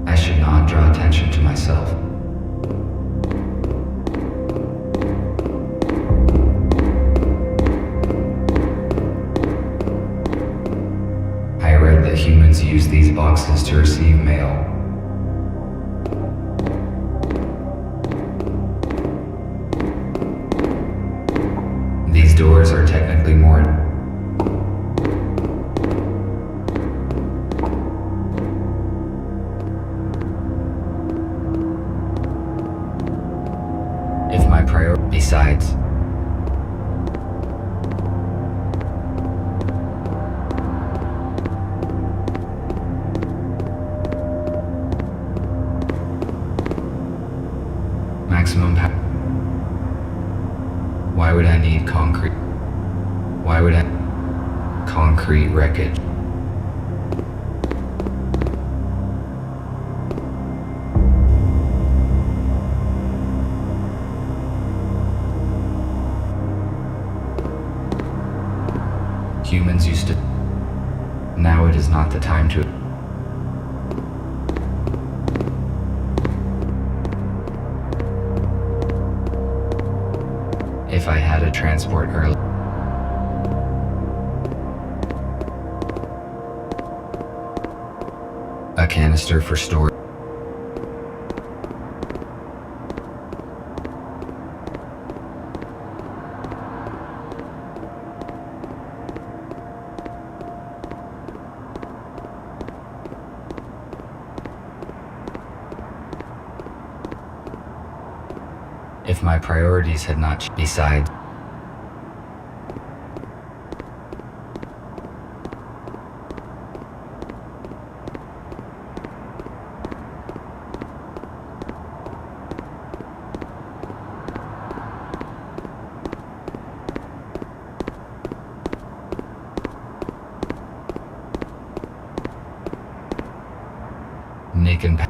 I should not draw attention to myself. I read that humans use these boxes to receive mail. These doors are technically more. If my priority. Besides, maximum power. Why would I need concrete? Why would I? Concrete wreckage. Humans used to. Now it is not the time to. If I had a transport early. A canister for storage. If my priorities had not changed. Besides, Nick and Pat.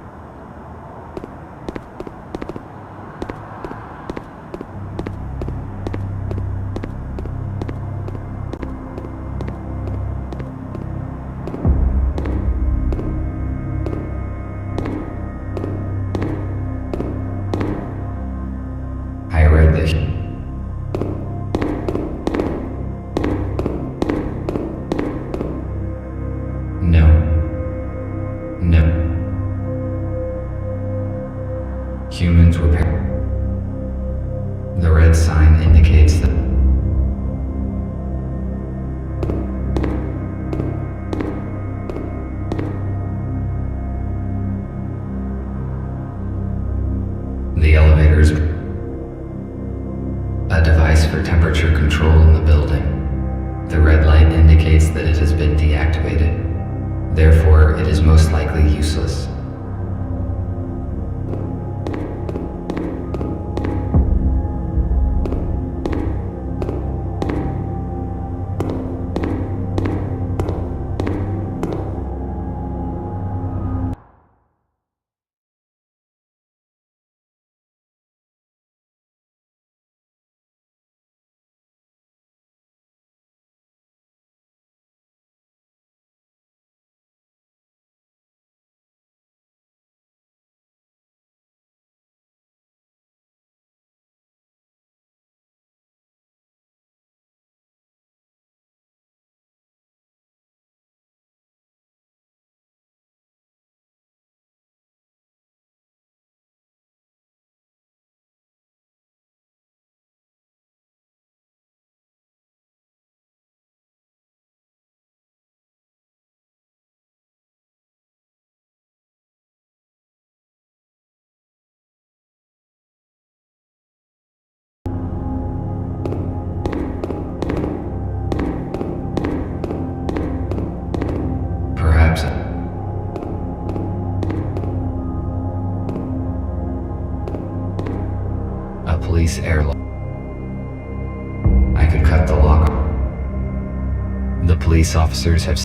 I read this. No. No. Humans were the red sign indicates that the elevators. A device for temperature control in the building. The red light indicates that it has been deactivated. Therefore, it is most likely useless. police airlock. I could cut the lock. The police officers have